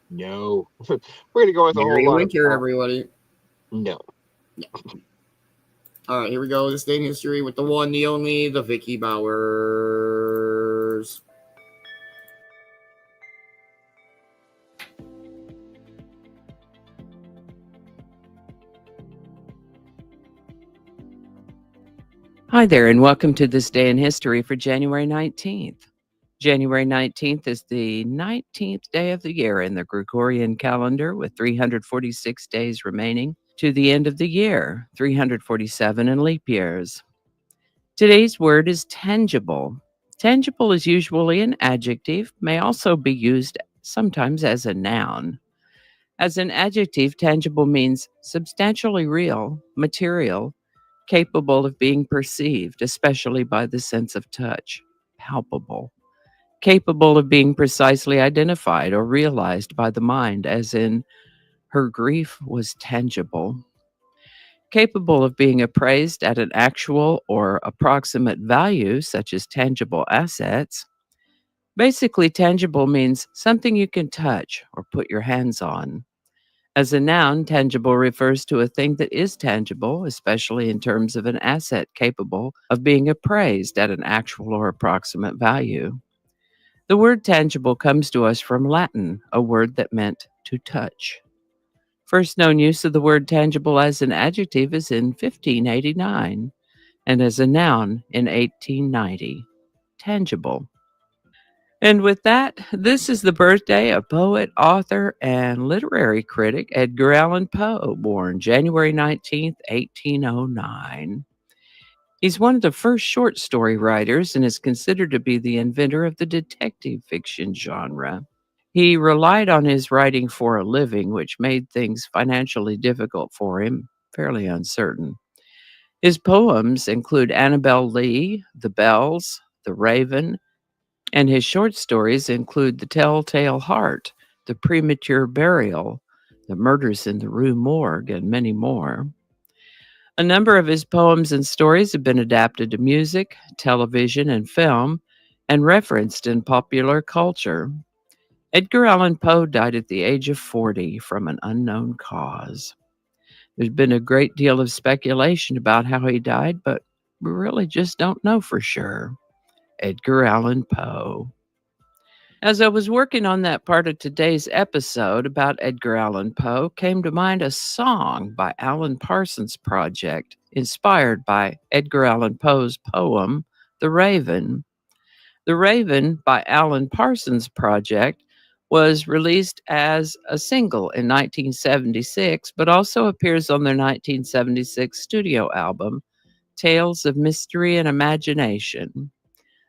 [SPEAKER 6] No. We're gonna go with a whole lot
[SPEAKER 5] winter, everybody.
[SPEAKER 6] No.
[SPEAKER 5] All right, here we go. This day in history with the one, the only, the Vicki Bowers.
[SPEAKER 7] Hi there, and welcome to This Day in History for January 19th. January 19th is the 19th day of the year in the Gregorian calendar, with 346 days remaining to the end of the year, 347 in leap years. Today's word is tangible. Tangible is usually an adjective, may also be used sometimes as a noun. As an adjective, tangible means substantially real, material, capable of being perceived, especially by the sense of touch, palpable, capable of being precisely identified or realized by the mind, as in, her grief was tangible, capable of being appraised at an actual or approximate value, such as tangible assets. Basically, tangible means something you can touch or put your hands on. As a noun, tangible refers to a thing that is tangible, especially in terms of an asset capable of being appraised at an actual or approximate value. The word tangible comes to us from Latin, a word that meant to touch. First known use of the word tangible as an adjective is in 1589 and as a noun in 1890. Tangible. And with that, this is the birthday of poet, author, and literary critic Edgar Allan Poe, born January 19th, 1809. He's one of the first short story writers and is considered to be the inventor of the detective fiction genre. He relied on his writing for a living, which made things financially difficult for him, fairly uncertain. His poems include Annabel Lee, The Bells, The Raven, and his short stories include The Telltale Heart, The Premature Burial, The Murders in the Rue Morgue, and many more. A number of his poems and stories have been adapted to music, television, and film, and referenced in popular culture. Edgar Allan Poe died at the age of 40 from an unknown cause. There's been a great deal of speculation about how he died, but we really just don't know for sure. Edgar Allan Poe. As I was working on that part of today's episode about Edgar Allan Poe, came to mind a song by Alan Parsons Project, inspired by Edgar Allan Poe's poem, The Raven. The Raven by Alan Parsons Project was released as a single in 1976, but also appears on their 1976 studio album, Tales of Mystery and Imagination.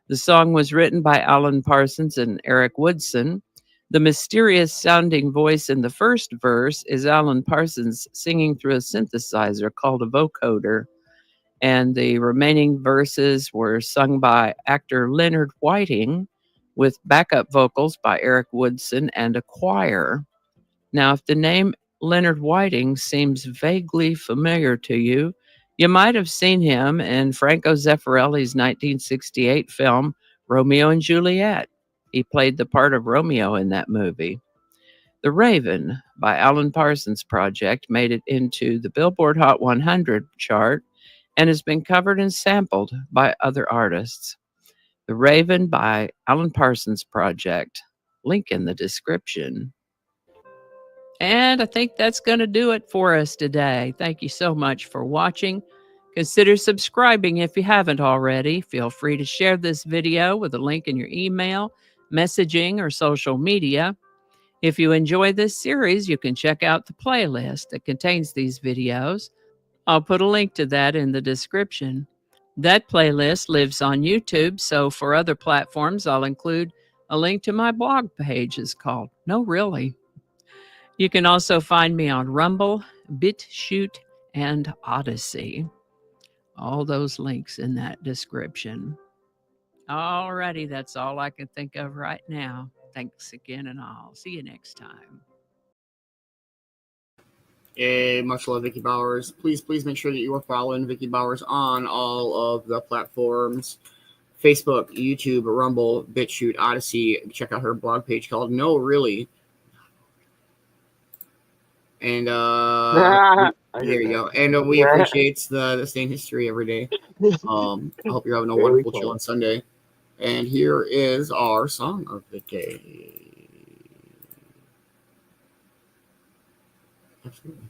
[SPEAKER 7] The song was written by Alan Parsons and Eric Woodson. The mysterious sounding voice in the first verse is Alan Parsons singing through a synthesizer called a vocoder, and the remaining verses were sung by actor Leonard Whiting with backup vocals by Eric Woodson and a choir. Now, if the name Leonard Whiting seems vaguely familiar to you, you might have seen him in Franco Zeffirelli's 1968 film, Romeo and Juliet. He played the part of Romeo in that movie. The Raven by Alan Parsons Project made it into the Billboard Hot 100 chart and has been covered and sampled by other artists. The Raven by Alan Parsons Project. Link in the description. And I think that's going to do it for us today. Thank you so much for watching. Consider subscribing if you haven't already. Feel free to share this video with a link in your email, messaging, or social media. If you enjoy this series, you can check out the playlist that contains these videos. I'll put a link to that in the description. That playlist lives on YouTube, so for other platforms, I'll include a link to my blog page. It's called No Really. You can also find me on Rumble, BitChute, and Odyssey. All those links in that description. Alrighty, that's all I can think of right now. Thanks again, and I'll see you next time.
[SPEAKER 5] Hey, much love, Vicki Bowers. Please make sure that you are following Vicki Bowers on all of the platforms. Facebook, YouTube, Rumble, BitChute, Odyssey. Check out her blog page called No Really. And there you go. And we appreciate the Stay in History every day. I hope you're having a wonderful Chillin Sunday. And here is our song of the day. Absolutely.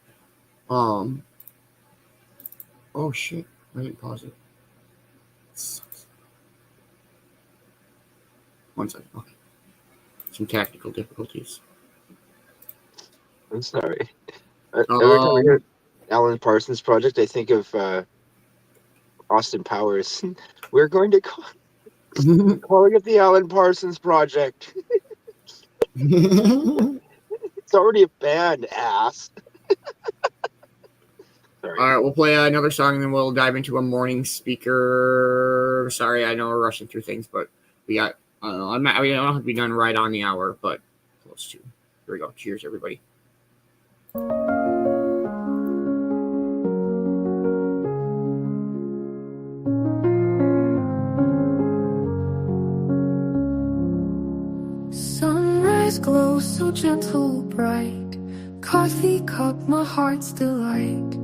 [SPEAKER 5] Oh shit! I didn't pause it. Sucks. One second. Okay. Some technical difficulties.
[SPEAKER 6] I'm sorry. Every time I hear Alan Parsons Project, I think of Austin Powers. We're going to calling it the Alan Parsons Project. It's already a band, ass.
[SPEAKER 5] All right, we'll play another song and then we'll dive into a morning speaker. Sorry, I know we're rushing through things, but we got, I don't know, I don't have to be done right on the hour, but close to. Here we go. Cheers, everybody.
[SPEAKER 1] Sunrise glow so gentle, bright, Coffee cup, my heart's delight.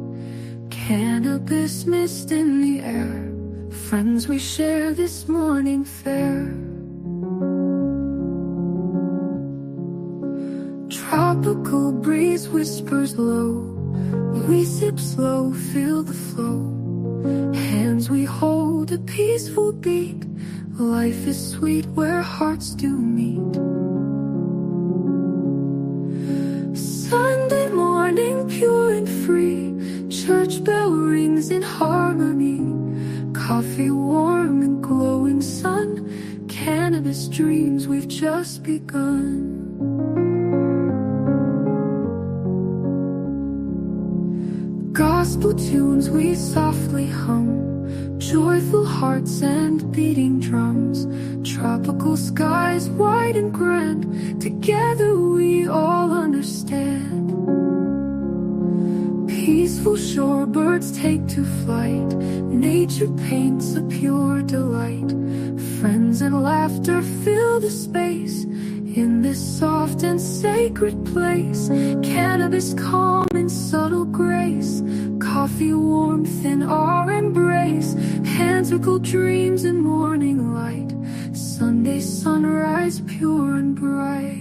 [SPEAKER 1] Cannabis mist in the air. Friends we share this morning fare. Tropical breeze whispers low. We sip slow, feel the flow. Hands we hold, a peaceful beat. Life is sweet where hearts do meet. Sunday morning, pure and free. Church bell rings in harmony. Coffee warm and glowing sun. Cannabis dreams, we've just begun. Gospel tunes we softly hum. Joyful hearts and beating drums. Tropical skies wide and grand. Together we all understand. Peaceful shorebirds take to flight. Nature paints a pure delight. Friends and laughter fill the space. In this soft and sacred place. Cannabis calm and subtle grace. Coffee warmth in our embrace. Hands circle dreams in morning light. Sunday sunrise pure and bright.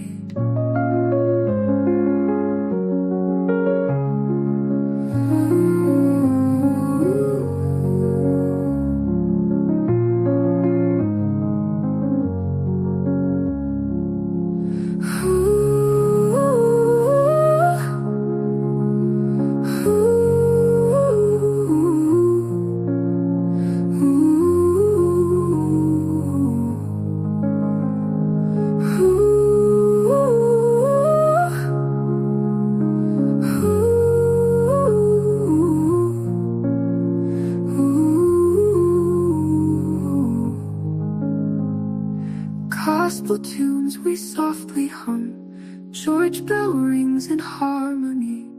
[SPEAKER 1] Gospel tunes we softly hum. Church bell rings in harmony.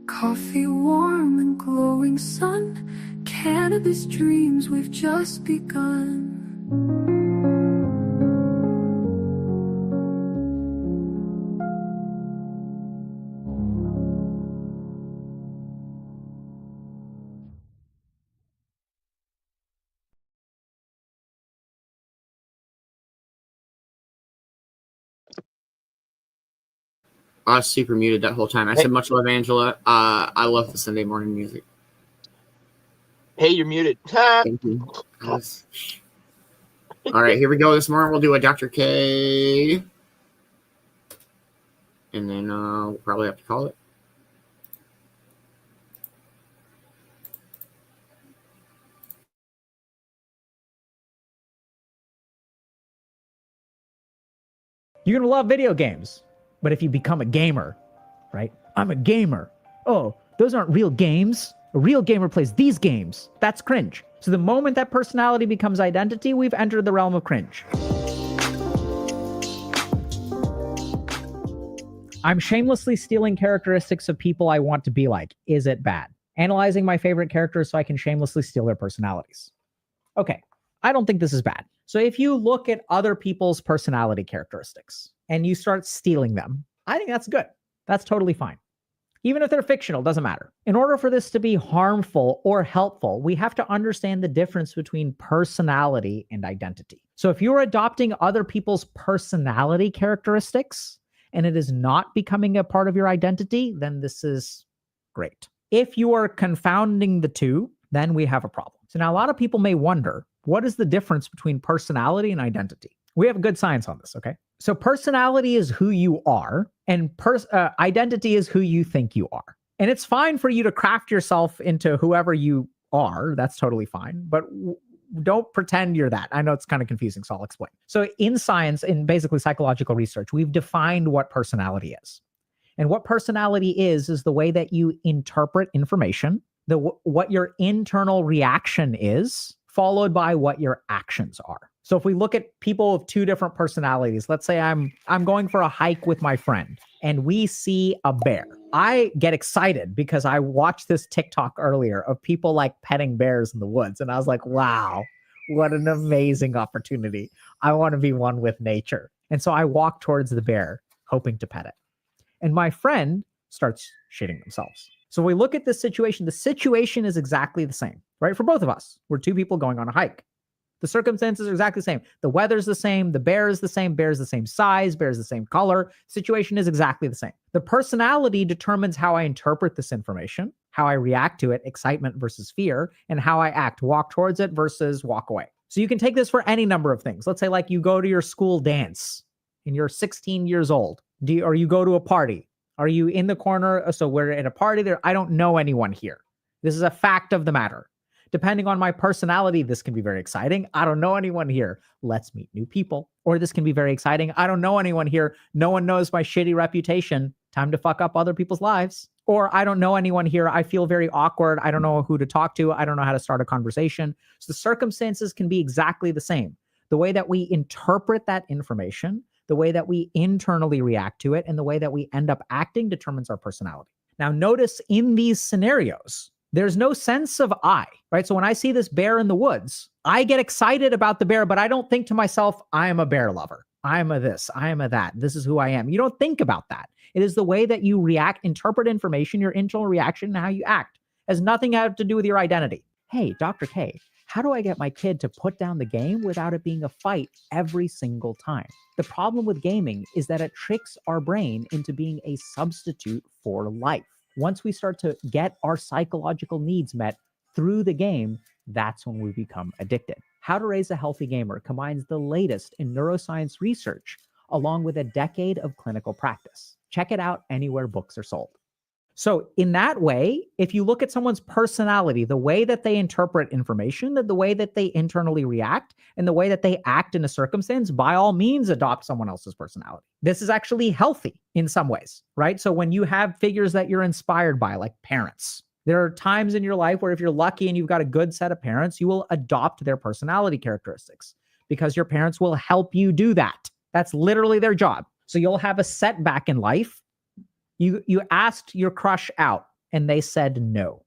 [SPEAKER 1] Coffee warm and glowing sun. Cannabis dreams, we've just begun.
[SPEAKER 5] I was super muted that whole time. I said much love, Angela. I love the Sunday morning music.
[SPEAKER 6] Hey, you're muted.
[SPEAKER 5] Thank you. All right, here we go. This morning we'll do a Dr. K. And then we'll probably have to call it.
[SPEAKER 8] You're going to love video games. But if you become a gamer, right? I'm a gamer. Oh, those aren't real games. A real gamer plays these games. That's cringe. So the moment that personality becomes identity, we've entered the realm of cringe. I'm shamelessly stealing characteristics of people I want to be like. Is it bad? Analyzing my favorite characters so I can shamelessly steal their personalities. Okay, I don't think this is bad. So if you look at other people's personality characteristics and you start stealing them, I think that's good. That's totally fine. Even if they're fictional, doesn't matter. In order for this to be harmful or helpful, we have to understand the difference between personality and identity. So if you're adopting other people's personality characteristics and it is not becoming a part of your identity, then this is great. If you are confounding the two, then we have a problem. So now a lot of people may wonder, what is the difference between personality and identity? We have good science on this, okay? So personality is who you are, and identity is who you think you are. And it's fine for you to craft yourself into whoever you are. That's totally fine. But don't pretend you're that. I know it's kind of confusing, so I'll explain. So in science, in basically psychological research, we've defined what personality is. And what personality is the way that you interpret information, what your internal reaction is, followed by what your actions are. So if we look at people with two different personalities, let's say I'm going for a hike with my friend and we see a bear. I get excited because I watched this TikTok earlier of people like petting bears in the woods. And I was like, wow, what an amazing opportunity. I want to be one with nature. And so I walk towards the bear, hoping to pet it. And my friend starts shitting themselves. So we look at this situation. The situation is exactly the same, right? For both of us, we're two people going on a hike. The circumstances are exactly the same. The weather's the same. The bear is the same. Bear's the same size. Bear's the same color. Situation is exactly the same. The personality determines how I interpret this information, how I react to it, excitement versus fear, and how I act, walk towards it versus walk away. So you can take this for any number of things. Let's say like you go to your school dance and you're 16 years old, or you go to a party. Are you in the corner? So we're at a party there. I don't know anyone here. This is a fact of the matter. Depending on my personality, this can be very exciting. I don't know anyone here. Let's meet new people. Or this can be very exciting. I don't know anyone here. No one knows my shitty reputation. Time to fuck up other people's lives. Or I don't know anyone here. I feel very awkward. I don't know who to talk to. I don't know how to start a conversation. So the circumstances can be exactly the same. The way that we interpret that information, the way that we internally react to it, and the way that we end up acting determines our personality. Now, notice in these scenarios, there's no sense of I, right? So when I see this bear in the woods, I get excited about the bear, but I don't think to myself, I am a bear lover. I'm a this, I am a that. This is who I am. You don't think about that. It is the way that you react, interpret information, your internal reaction, and how you act. It has nothing to do with your identity. Hey, Dr. K, how do I get my kid to put down the game without it being a fight every single time? The problem with gaming is that it tricks our brain into being a substitute for life. Once we start to get our psychological needs met through the game, that's when we become addicted. How to Raise a Healthy Gamer combines the latest in neuroscience research along with a decade of clinical practice. Check it out anywhere books are sold. So in that way, if you look at someone's personality, the way that they interpret information, the way that they internally react, and the way that they act in a circumstance, by all means, adopt someone else's personality. This is actually healthy in some ways, right? So when you have figures that you're inspired by, like parents, there are times in your life where if you're lucky and you've got a good set of parents, you will adopt their personality characteristics because your parents will help you do that. That's literally their job. So you'll have a setback in life. You asked your crush out and they said no.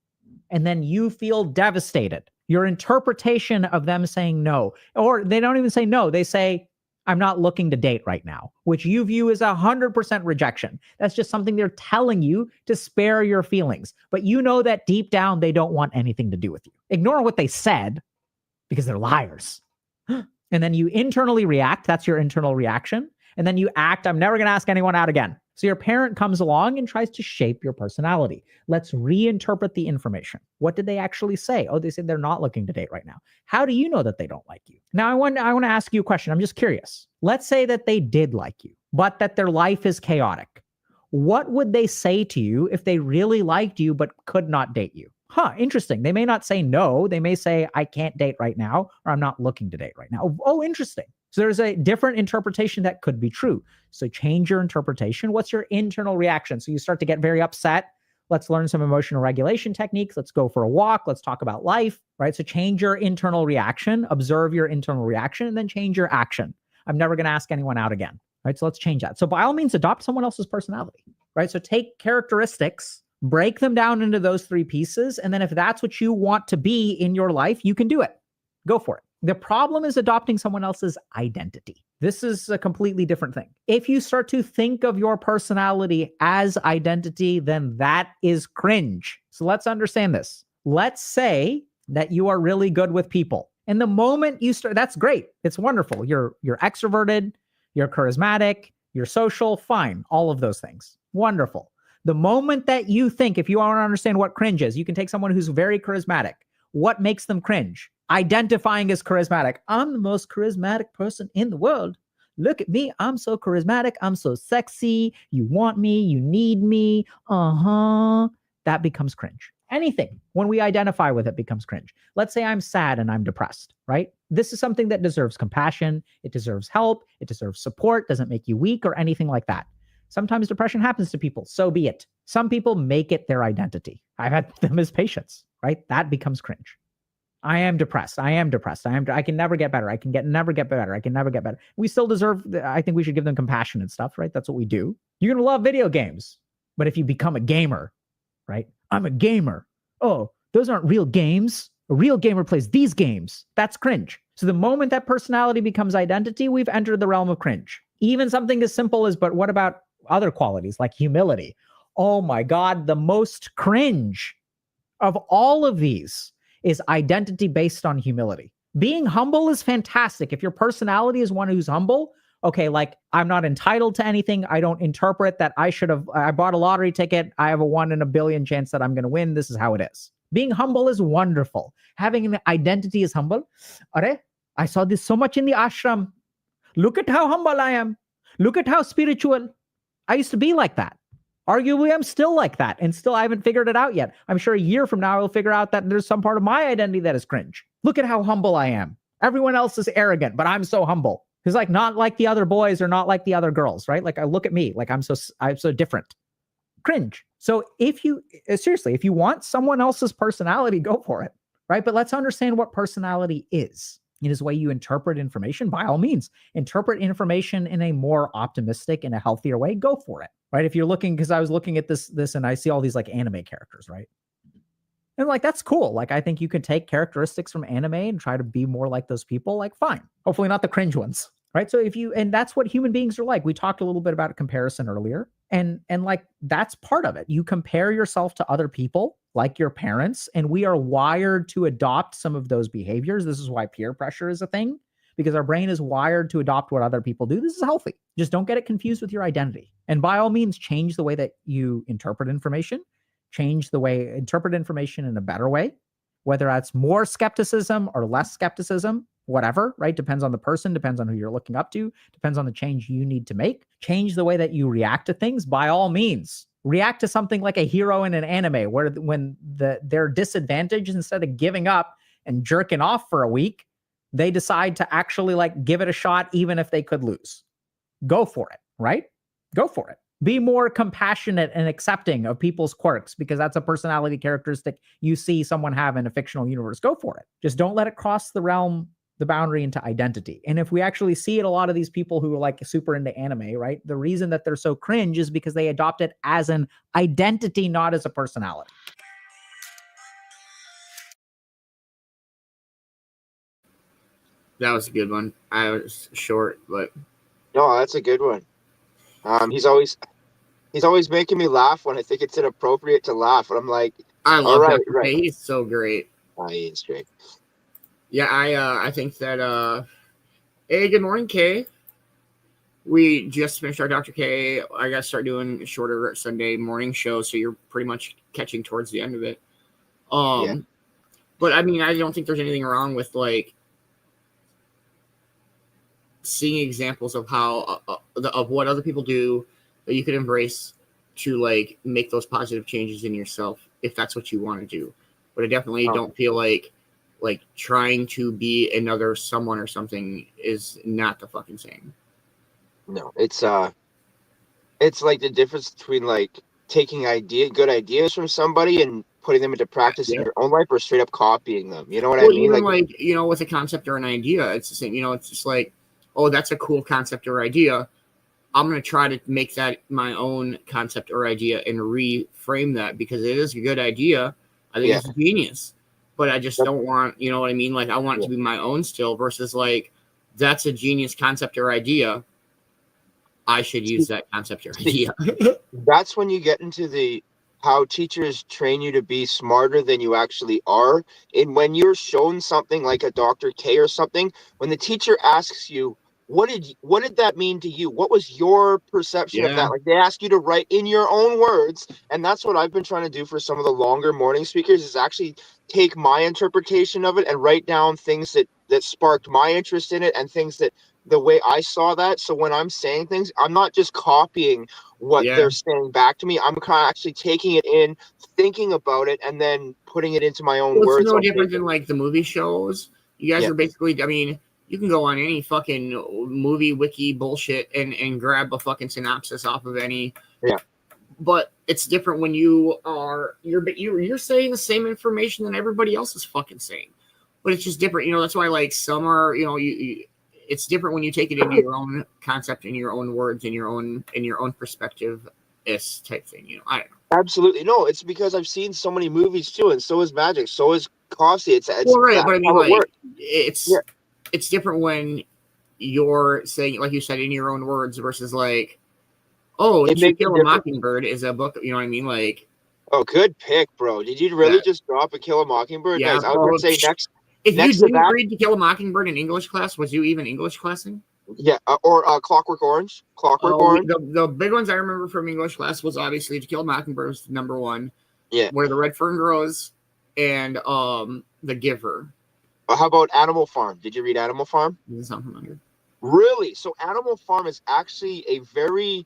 [SPEAKER 8] And then you feel devastated. Your interpretation of them saying no, or they don't even say no, they say, I'm not looking to date right now, which you view as 100% rejection. That's just something they're telling you to spare your feelings. But you know that deep down, they don't want anything to do with you. Ignore what they said because they're liars. And then you internally react. That's your internal reaction. And then you act, I'm never going to ask anyone out again. So your parent comes along and tries to shape your personality. Let's reinterpret the information. What did they actually say? Oh, they said they're not looking to date right now. How do you know that they don't like you? Now, I want to ask you a question. I'm just curious. Let's say that they did like you, but that their life is chaotic. What would they say to you if they really liked you but could not date you? Interesting. They may not say no. They may say, I can't date right now, or I'm not looking to date right now. Oh, interesting. So there's a different interpretation that could be true. So change your interpretation. What's your internal reaction? So you start to get very upset. Let's learn some emotional regulation techniques. Let's go for a walk. Let's talk about life, right? So change your internal reaction, observe your internal reaction, and then change your action. I'm never going to ask anyone out again, right? So let's change that. So by all means, adopt someone else's personality, right? So take characteristics, break them down into those three pieces. And then if that's what you want to be in your life, you can do it. Go for it. The problem is adopting someone else's identity. This is a completely different thing. If you start to think of your personality as identity, then that is cringe. So let's understand this. Let's say that you are really good with people. And the moment you start, that's great. It's wonderful. You're extroverted, you're charismatic, you're social, fine. All of those things. Wonderful. The moment that you think, if you want to understand what cringe is, you can take someone who's very charismatic. What makes them cringe? Identifying as charismatic. I'm the most charismatic person in the world. Look at me. I'm so charismatic. I'm so sexy. You want me. You need me. That becomes cringe. Anything, when we identify with it, becomes cringe. Let's say I'm sad and I'm depressed, right? This is something that deserves compassion. It deserves help. It deserves support. Doesn't make you weak or anything like that. Sometimes depression happens to people. So be it. Some people make it their identity. I've had them as patients, right? That becomes cringe. I am depressed. I can never get better. I can never get better. We still deserve, I think we should give them compassion and stuff, right? That's what we do. You're going to love video games. But if you become a gamer, right? I'm a gamer. Oh, those aren't real games. A real gamer plays these games. That's cringe. So the moment that personality becomes identity, we've entered the realm of cringe. Even something as simple as, but what about other qualities like humility? Oh my God, the most cringe of all of these is identity based on humility. Being humble is fantastic. If your personality is one who's humble, okay, like I'm not entitled to anything. I don't interpret that I bought a lottery ticket. I have a 1 in a billion chance that I'm going to win. This is how it is. Being humble is wonderful. Having an identity is humble. Are, I saw this so much in the ashram. Look at how humble I am. Look at how spiritual. I used to be like that. Arguably, I'm still like that. And still, I haven't figured it out yet. I'm sure a year from now, I'll figure out that there's some part of my identity that is cringe. Look at how humble I am. Everyone else is arrogant, but I'm so humble. Because like not like the other boys or not like the other girls, right? Like I look at me, like I'm so different. Cringe. So if you want someone else's personality, go for it, right? But let's understand what personality is. It is the way you interpret information. By all means, interpret information in a more optimistic and a healthier way. Go for it, right? If you're looking, because I was looking at this, and I see all these like anime characters, right? And like, that's cool. Like, I think you can take characteristics from anime and try to be more like those people. Like, fine. Hopefully not the cringe ones, right? So and that's what human beings are like. We talked a little bit about comparison earlier. And like, that's part of it. You compare yourself to other people, like your parents, and we are wired to adopt some of those behaviors. This is why peer pressure is a thing, because our brain is wired to adopt what other people do. This is healthy. Just don't get it confused with your identity. And by all means, change the way that you interpret information. Interpret information in a better way, whether that's more skepticism or less skepticism, whatever, right? Depends on the person, depends on who you're looking up to, depends on the change you need to make. Change the way that you react to things. By all means, react to something like a hero in an anime where when they're disadvantaged, instead of giving up and jerking off for a week, they decide to actually like give it a shot, even if they could lose. Go for it, right? Go for it. Be more compassionate and accepting of people's quirks, because that's a personality characteristic you see someone have in a fictional universe. Go for it. Just don't let it cross the boundary into identity. And if we actually see it, a lot of these people who are like super into anime, right? The reason that they're so cringe is because they adopt it as an identity, not as a personality.
[SPEAKER 5] That was a good one. I was short, but
[SPEAKER 6] No, that's a good one. He's always making me laugh when I think it's inappropriate to laugh. And I'm like,
[SPEAKER 5] I love
[SPEAKER 6] right,
[SPEAKER 5] him.
[SPEAKER 6] right.
[SPEAKER 5] He's so great.
[SPEAKER 6] He is great.
[SPEAKER 5] Yeah, I think that hey, good morning, Kay. We just finished our Dr. K. I gotta start doing shorter Sunday morning shows, so you're pretty much catching towards the end of it.
[SPEAKER 6] Yeah.
[SPEAKER 5] But I mean, I don't think there's anything wrong with like seeing examples of how of what other people do that you could embrace to like make those positive changes in yourself if that's what you want to do. But I definitely don't feel like trying to be another someone or something is not the fucking same.
[SPEAKER 6] No, it's like the difference between like taking good ideas from somebody and putting them into practice in your own life, or straight up copying them. You know what I mean?
[SPEAKER 5] Even like with a concept or an idea, it's the same. It's just like, oh, that's a cool concept or idea. I'm going to try to make that my own concept or idea and reframe that, because it is a good idea. I think it's genius, but I just don't want, you know what I mean? Like, I want it to be my own still, versus like, that's a genius concept or idea. I should use that concept or idea.
[SPEAKER 6] That's when you get into how teachers train you to be smarter than you actually are. And when you're shown something like a Dr. K or something, when the teacher asks you, what did that mean to you? What was your perception of that? Like, they ask you to write in your own words. And that's what I've been trying to do for some of the longer morning speakers, is actually take my interpretation of it and write down things that sparked my interest in it, and things that the way I saw that. So when I'm saying things, I'm not just copying what they're saying back to me. I'm kind of actually taking it in, thinking about it, and then putting it into my own words.
[SPEAKER 5] It's no different than like the movie shows. You guys are basically, I mean, you can go on any fucking movie wiki bullshit and grab a fucking synopsis off of any.
[SPEAKER 6] Yeah.
[SPEAKER 5] But it's different when you're saying the same information that everybody else is fucking saying. But it's just different. That's why like some are, it's different when you take it into your own concept, in your own words, in your own perspective type thing. I don't know.
[SPEAKER 6] Absolutely. No, it's because I've seen so many movies too, and so is magic, so is coffee. It's
[SPEAKER 5] well, right, but I mean, like, it's different when you're saying, like you said, in your own words, versus like, Oh,
[SPEAKER 6] It
[SPEAKER 5] To
[SPEAKER 6] makes a
[SPEAKER 5] Kill a
[SPEAKER 6] difference.
[SPEAKER 5] Mockingbird is a book. You know what I mean? Like,
[SPEAKER 6] Oh, good pick, bro. Did you really
[SPEAKER 5] Yeah.
[SPEAKER 6] just drop A Kill a Mockingbird?
[SPEAKER 5] yeah.
[SPEAKER 6] Nice. I was going
[SPEAKER 5] Bro,
[SPEAKER 6] to say next
[SPEAKER 5] if you
[SPEAKER 6] next to
[SPEAKER 5] didn't
[SPEAKER 6] that,
[SPEAKER 5] read To Kill a Mockingbird in English class, was you even English classing?
[SPEAKER 6] yeah, or Clockwork Orange. Clockwork
[SPEAKER 5] Oh,
[SPEAKER 6] Orange.
[SPEAKER 5] the big ones I remember from English class was obviously To Kill a Mockingbird was number one.
[SPEAKER 6] Yeah.
[SPEAKER 5] Where the Red Fern Grows, and The Giver.
[SPEAKER 6] How about Animal Farm? Did you read Animal Farm?
[SPEAKER 5] Doesn't sound familiar.
[SPEAKER 6] Really? So Animal Farm is actually a very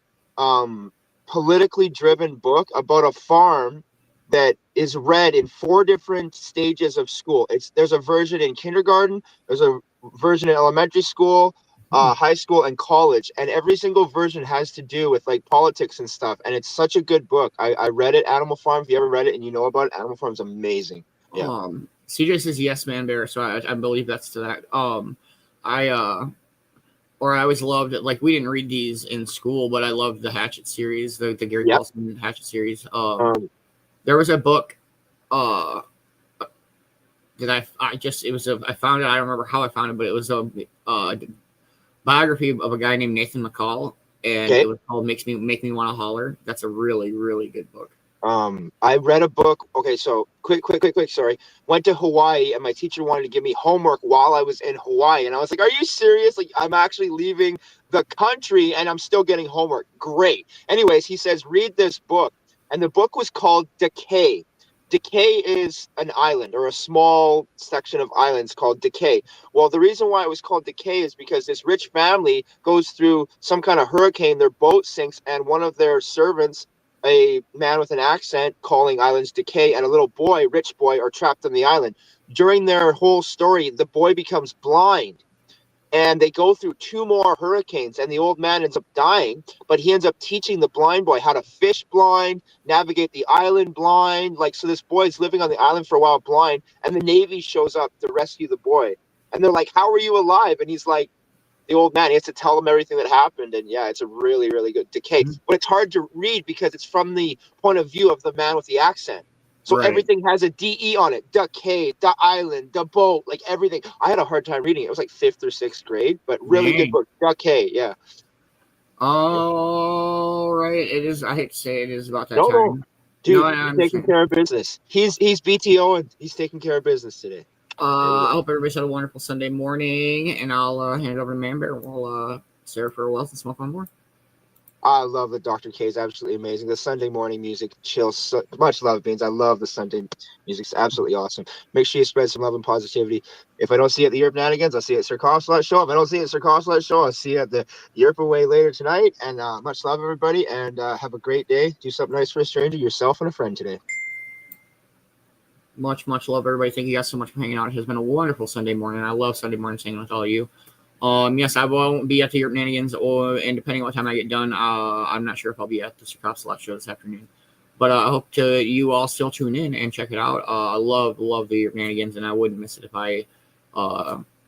[SPEAKER 6] politically driven book about a farm that is read in 4 different stages of school. There's a version in kindergarten, there's a version in elementary school, high school, and college, and every single version has to do with like politics and stuff. And it's such a good book. I read it, Animal Farm. If you ever read it and you know about it, Animal Farm's amazing. Yeah.
[SPEAKER 5] CJ says yes, Man-Bear, so I believe that's to that. I always loved it. Like, we didn't read these in school, but I loved the Hatchet series, the Gary Paulson Hatchet series. There was a book that I found it. I don't remember how I found it, but it was a biography of a guy named Nathan McCall, and it was called Make Me Want to Holler. That's a really, really good book.
[SPEAKER 6] I read a book. Okay, so quick. Sorry. Went to Hawaii, and my teacher wanted to give me homework while I was in Hawaii. And I was like, are you serious? Like, I'm actually leaving the country and I'm still getting homework. Great. Anyways, he says, read this book. And the book was called Decay. Decay is an island, or a small section of islands called Decay. Well, the reason why it was called Decay is because this rich family goes through some kind of hurricane, their boat sinks, and one of their servants, a man with an accent, calling islands Decay, and a little boy, rich boy, are trapped on the island. During their whole story, the boy becomes blind, and they go through 2 more hurricanes, and the old man ends up dying, but he ends up teaching the blind boy how to fish blind, navigate the island blind. Like, so this boy's living on the island for a while blind, and the Navy shows up to rescue the boy. And they're like, how are you alive? And he's like, the old man, he has to tell them everything that happened. And yeah, it's a really, really good Decay. But it's hard to read because it's from the point of view of the man with the accent. So everything has a DE on it. Decay, the island, the boat, like everything. I had a hard time reading it. It was like 5th or 6th grade, but really good book. Decay, yeah.
[SPEAKER 5] All right. It is, I hate to say it is about that
[SPEAKER 6] time.
[SPEAKER 5] No.
[SPEAKER 6] Dude, he's taking care of business. He's BTO and he's taking care of business today.
[SPEAKER 5] I hope everybody's had a wonderful Sunday morning, and I'll hand it over to Man-Bear. We'll stay for a while and smoke one more.
[SPEAKER 6] I love the Dr. K is absolutely amazing. The Sunday morning music chills. So much love, Beanz. I love the Sunday music. It's absolutely awesome. Make sure you spread some love and positivity. If I don't see you at the Europe Nanigans, I'll see you at Sir Consulate Show. If I don't see you at Sir Consulate Show, I'll see you at the Europe Away later tonight. And much love, everybody, and have a great day. Do something nice for a stranger, yourself, and a friend today.
[SPEAKER 5] Much love, everybody. Thank you guys so much for hanging out. It has been a wonderful Sunday morning. I love Sunday mornings hanging with all of you. Yes, I won't be at the Europe Nanigans, and depending on what time I get done, I'm not sure if I'll be at the Sir Consulate Show this afternoon. But I hope you all still tune in and check it out. I love the Europe Nanigans, and I wouldn't miss it if I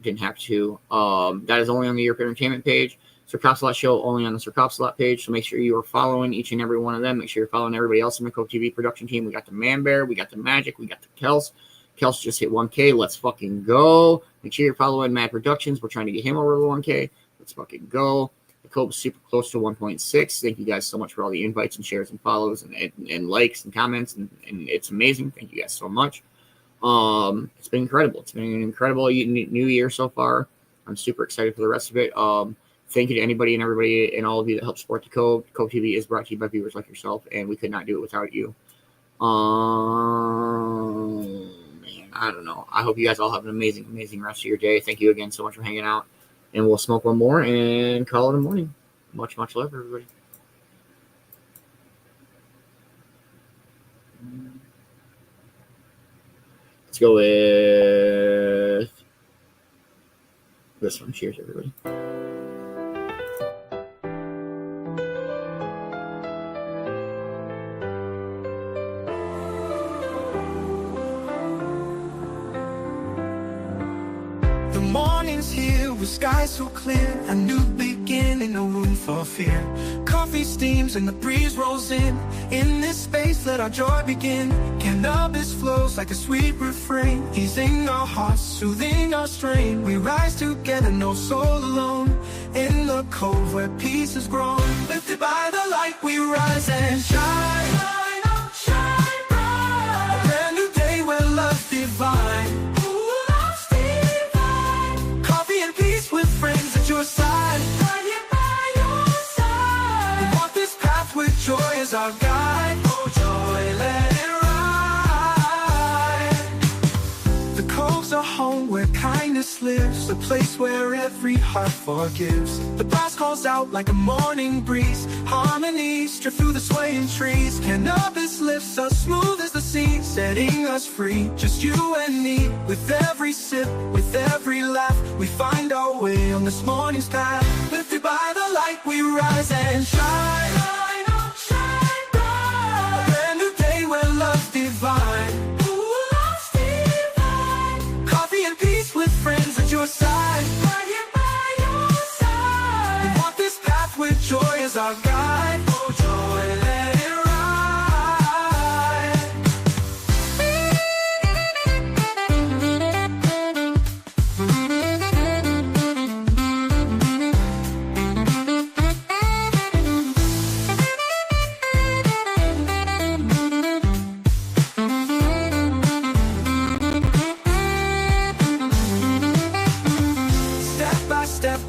[SPEAKER 5] didn't have to. That is only on the Europe Entertainment page. Sir Consulate Show only on the Sir Consulate page, so make sure you are following each and every one of them. Make sure you're following everybody else in the Cove TV production team. We got the Man-Bear, we got the Magic, we got the Kels. Kels just hit 1K. Let's fucking go. Make sure you're following Mad Productions. We're trying to get him over 1K. Let's fucking go. The Cove is super close to 1.6. Thank you guys so much for all the invites and shares and follows and likes and comments, and it's amazing. Thank you guys so much. It's been incredible. It's been an incredible new year so far. I'm super excited for the rest of it. Thank you to anybody and everybody and all of you that help support the Cove. Cove TV is brought to you by viewers like yourself, and we could not do it without you. I don't know. I hope you guys all have an amazing rest of your day. Thank you again so much for hanging out. And we'll smoke one more and call it a morning. Much love, everybody. Let's go with this one. Cheers, everybody.
[SPEAKER 4] Morning's here. with skies so clear. A new beginning, no room for fear. Coffee steams and the breeze rolls in. In this space, let our joy begin. Cannabis flows like a sweet refrain, easing our hearts, soothing our strain. We rise together, no soul alone. In the cove where peace has grown. Lifted by the light, we rise and shine. Shine on, shine bright. A brand new day where love's divine. Friends at your side, right here by your side. We walk this path with joy as our guide. Oh joy, let it ride. The cove's a home where kindness lives, a place where every heart forgives. The brass calls out like a morning breeze. Harmonies drift through the swaying trees. Cannabis lifts us smooth as the sea, setting us free, just you and me. With every sip, with every laugh, we find our way on this morning's path. Lifted by the light, we rise and shine. Shine on, shine bright. A brand new day where love's divine. Ooh, love's divine. Coffee and peace with friends at your side. Right here by your side. We walk this path with joy as our guide. Oh joy, let it ride.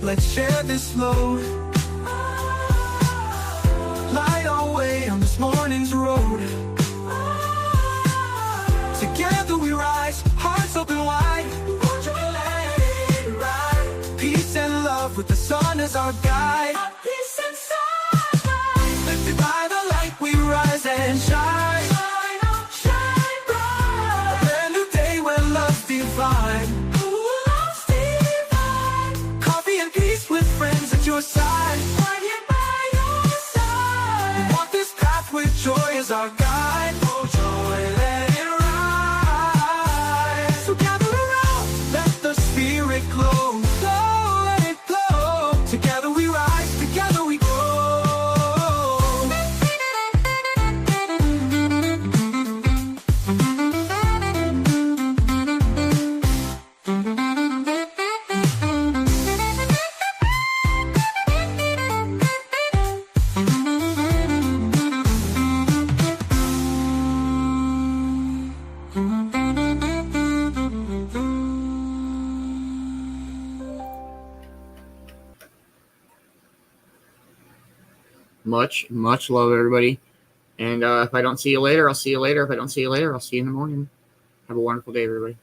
[SPEAKER 4] Let's share this load. Light our way on this morning's road. Together we rise, hearts open wide. Peace and love with the sun as our guide. Peace and sunlight. Lifted by the light, we rise and shine. Shine on, shine bright. A brand new day where love's divine. With friends at your side, right here by your side. We walk this path with joy as our guide. Oh joy, let it ride. So gather around, let the spirit glow. Glow, let it glow. Together we rise, together we grow.
[SPEAKER 5] Much love, everybody. And if I don't see you later, I'll see you later. If I don't see you later, I'll see you in the morning. Have a wonderful day, everybody.